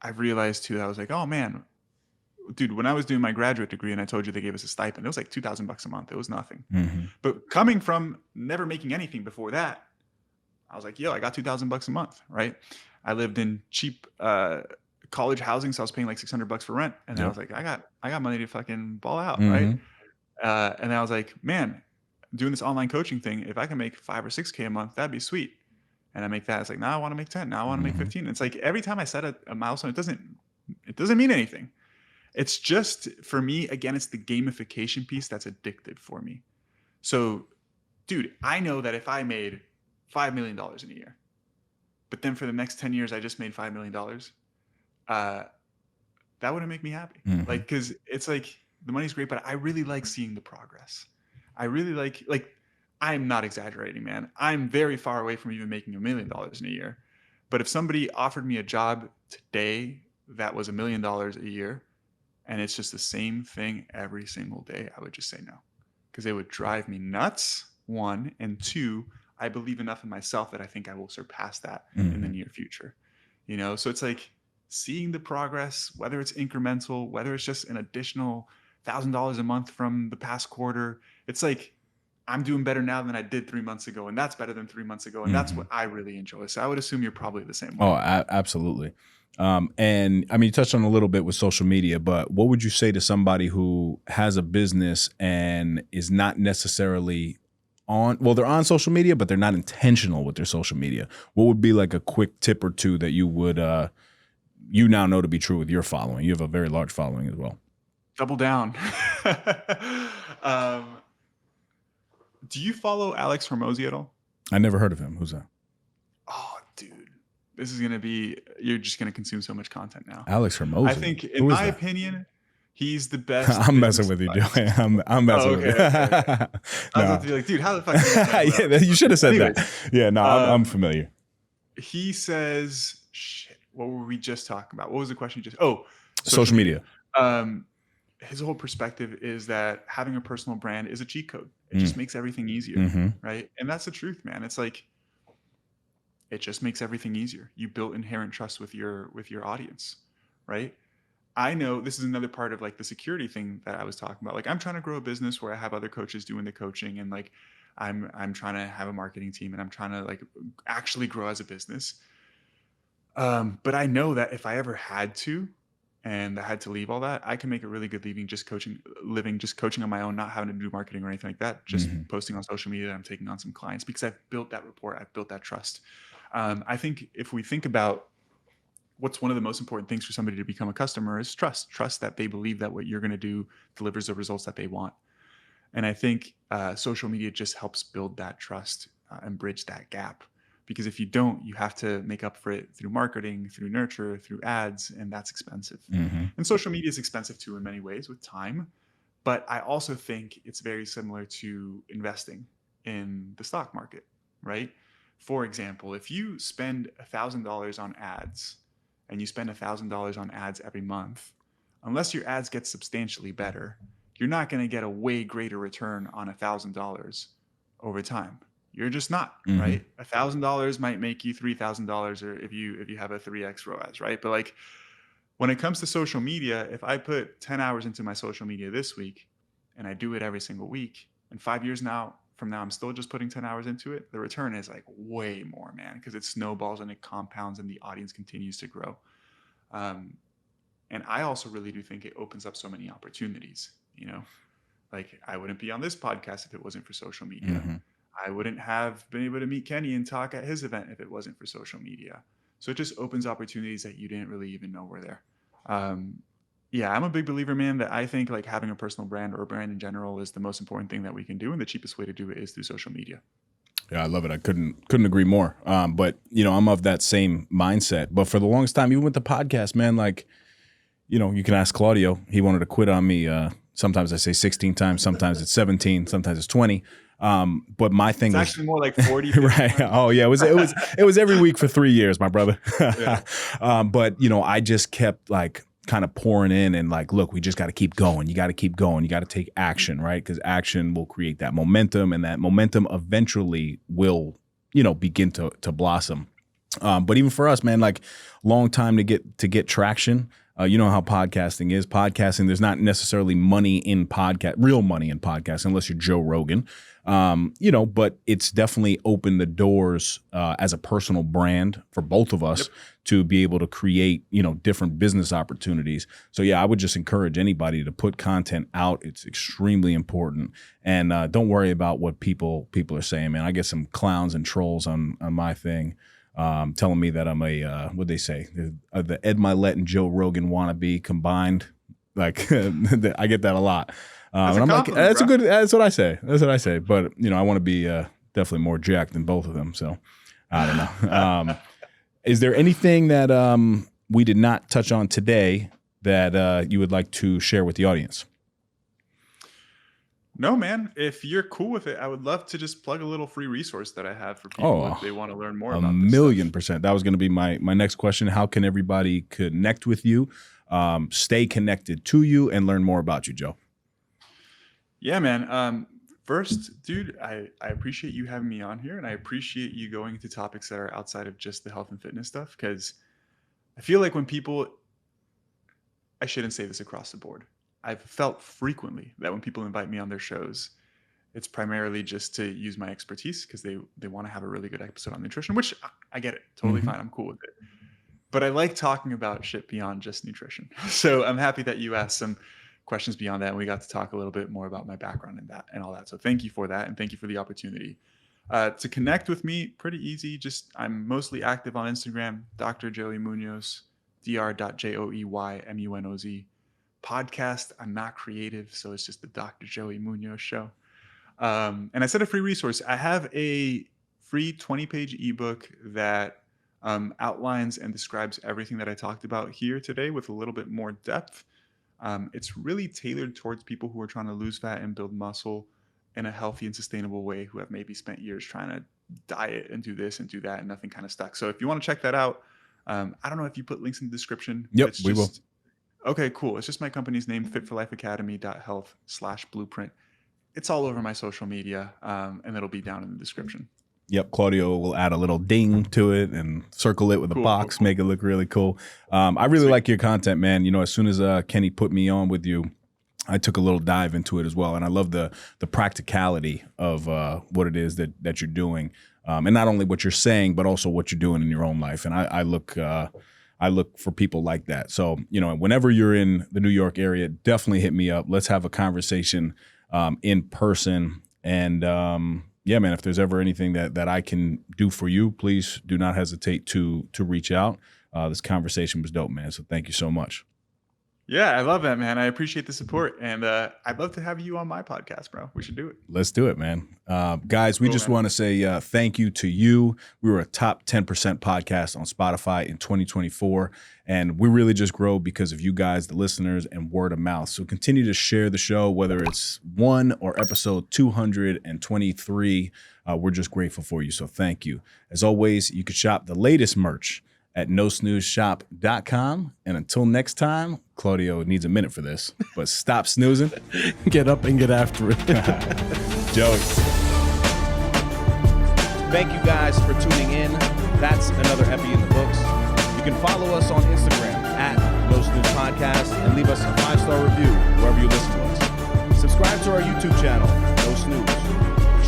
I've realized too that I was like, oh man, dude, when I was doing my graduate degree and I told you they gave us a stipend, it was like $2,000 a month. It was nothing. But coming from never making anything before that, I was like, yo, I got $2,000 a month, right? I lived in cheap college housing, so I was paying like $600 for rent, and I was like, I got money to fucking ball out, right? And I was like, man, doing this online coaching thing, if I can make 5 or 6K a month, that'd be sweet. And I make that. It's like, now I want to make 10. Now I want to make 15. It's like every time I set a milestone, it doesn't mean anything. It's just, for me, again, it's the gamification piece that's addicted for me. So, dude, I know that if I made $5 million in a year, but then for the next 10 years, I just made $5 million, that wouldn't make me happy. Like, cause it's like, the money's great, but I really like seeing the progress. I really like, I'm not exaggerating, man. I'm very far away from even making $1 million in a year. But if somebody offered me a job today that was $1 million a year, and it's just the same thing every single day, I would just say no, because it would drive me nuts, one, and two, I believe enough in myself that I think I will surpass that in the near future. So it's like seeing the progress, whether it's incremental, whether it's just an additional $1,000 a month from the past quarter. It's like, I'm doing better now than I did 3 months ago, and that's better than 3 months ago, and that's what I really enjoy. So I would assume you're probably the same way. Oh, absolutely. And I mean, you touched on a little bit with social media, but what would you say to somebody who has a business and is not necessarily they're on social media, but they're not intentional with their social media? What would be like a quick tip or two that you would, you now know to be true with your following? You have a very large following as well. Double down. Do you follow Alex Hormozy at all? I never heard of him. Who's that? Oh, dude. This is going to be, you're just going to consume so much content now. Alex Hormozy. I think, in my opinion, he's the best. I'm messing with you, Joey. I'm messing with you. Okay. I was about to be like, dude, how the fuck? Yeah, you should have said that. Yeah, no, I'm familiar. He says, shit, what were we just talking about? What was the question you just? Social media. His whole perspective is that having a personal brand is a cheat code. It just makes everything easier, right? And that's the truth, man. It's like, it just makes everything easier. You build inherent trust with your audience, right? I know this is another part of like the security thing that I was talking about. Like, I'm trying to grow a business where I have other coaches doing the coaching, and like I'm trying to have a marketing team, and I'm trying to like actually grow as a business. But I know that if I ever had to, and I had to leave all that, I can make a really good living just coaching on my own, not having to do marketing or anything like that, just posting on social media that I'm taking on some clients, because I've built that rapport, I've built that trust. I think if we think about what's one of the most important things for somebody to become a customer is trust that they believe that what you're going to do delivers the results that they want. And I think social media just helps build that trust and bridge that gap. Because if you don't, you have to make up for it through marketing, through nurture, through ads, and that's expensive. And social media is expensive too in many ways with time. But I also think it's very similar to investing in the stock market, right? For example, if you spend $1,000 on ads and you spend $1,000 on ads every month, unless your ads get substantially better, you're not going to get a way greater return on $1,000 over time. You're just not, right? $1,000 might make you $3,000, or if you have a 3x ROAS, right? But like when it comes to social media, if I put 10 hours into my social media this week and I do it every single week, and 5 years from now, I'm still just putting 10 hours into it, the return is like way more, man, because it snowballs and it compounds and the audience continues to grow. And I also really do think it opens up so many opportunities, you know, like I wouldn't be on this podcast if it wasn't for social media. I wouldn't have been able to meet Kenny and talk at his event if it wasn't for social media. So it just opens opportunities that you didn't really even know were there. Yeah, I'm a big believer, man, that I think like having a personal brand or a brand in general is the most important thing that we can do. And the cheapest way to do it is through social media. Yeah, I love it. I couldn't agree more. But you know, I'm of that same mindset. But for the longest time, even with the podcast, man, like, you know, you can ask Claudio. He wanted to quit on me. Sometimes I say 16 times, sometimes it's 17, sometimes it's 20. But my thing was actually more like 40. Right. Oh yeah. It was every week for 3 years, my brother. Yeah. But you know, I just kept like kind of pouring in and like, look, we just got to keep going. You got to keep going. You got to take action, right? Because action will create that momentum, and that momentum eventually will, you know, begin to blossom. But even for us, man, like long time to get traction. You know how podcasting is. Podcasting, there's not necessarily money in real money in podcasting, unless you're Joe Rogan. You know, but it's definitely opened the doors as a personal brand for both of us to be able to create, you know, different business opportunities. So yeah, I would just encourage anybody to put content out. It's extremely important, and don't worry about what people are saying, man. I get some clowns and trolls on my thing. Telling me that I'm what'd they say? The Ed Milet and Joe Rogan wannabe combined. Like I get that a lot. And I'm like, that's what I say. That's what I say. But you know, I want to be definitely more jacked than both of them. So I don't know. Is there anything that we did not touch on today that you would like to share with the audience? No, man. If you're cool with it, I would love to just plug a little free resource that I have for people if they want to learn more about this. 1,000,000%. That was going to be my next question. How can everybody connect with you, stay connected to you, and learn more about you, Joe? Yeah, man. First, dude, I appreciate you having me on here, and I appreciate you going into topics that are outside of just the health and fitness stuff, because I feel like when people, I shouldn't say this across the board, I've felt frequently that when people invite me on their shows, it's primarily just to use my expertise because they want to have a really good episode on nutrition, which I get it. Totally fine. I'm cool with it. But I like talking about shit beyond just nutrition. So I'm happy that you asked some questions beyond that. And we got to talk a little bit more about my background and that and all that. So thank you for that. And thank you for the opportunity. To connect with me, pretty easy. Just I'm mostly active on Instagram, Dr. Joey Munoz, dr.joeymunoz. Podcast, I'm not creative, so it's just the Dr. Joey Munoz show. And I said a free resource. I have a free 20-page ebook that outlines and describes everything that I talked about here today with a little bit more depth. It's really tailored towards people who are trying to lose fat and build muscle in a healthy and sustainable way, who have maybe spent years trying to diet and do this and do that and nothing kind of stuck. So if you want to check that out, I don't know if you put links in the description. Yep, we will. Okay, cool. It's just my company's name, Fit4Life Academy.health/blueprint. It's all over my social media, and it'll be down in the description. Yep, Claudio will add a little ding to it and circle it with a box, cool. Make it look really cool. I really like your content, man. You know, as soon as Kenny put me on with you, I took a little dive into it as well, and I love the practicality of what it is that you're doing, and not only what you're saying, but also what you're doing in your own life. And I look for people like that. So, you know, whenever you're in the New York area, definitely hit me up. Let's have a conversation in person. And yeah, man, if there's ever anything that I can do for you, please do not hesitate to reach out. This conversation was dope, man. So thank you so much. Yeah, I love that, man. I appreciate the support. And I'd love to have you on my podcast, bro. We should do it. Let's do it, man. Guys, we just want to say thank you to you. We were a top 10% podcast on Spotify in 2024. And we really just grow because of you guys, the listeners, and word of mouth. So continue to share the show, whether it's 1 or episode 223. We're just grateful for you. So thank you. As always, you can shop the latest merch at nosnoozeshop.com. And until next time, Claudio needs a minute for this, but stop snoozing. Get up and get after it. Joey. Thank you guys for tuning in. That's another epi in the books. You can follow us on Instagram at No Snooze Podcast and leave us a 5-star review wherever you listen to us. Subscribe to our YouTube channel, No Snooze.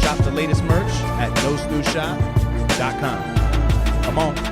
Shop the latest merch at nosnoozeshop.com. Come on.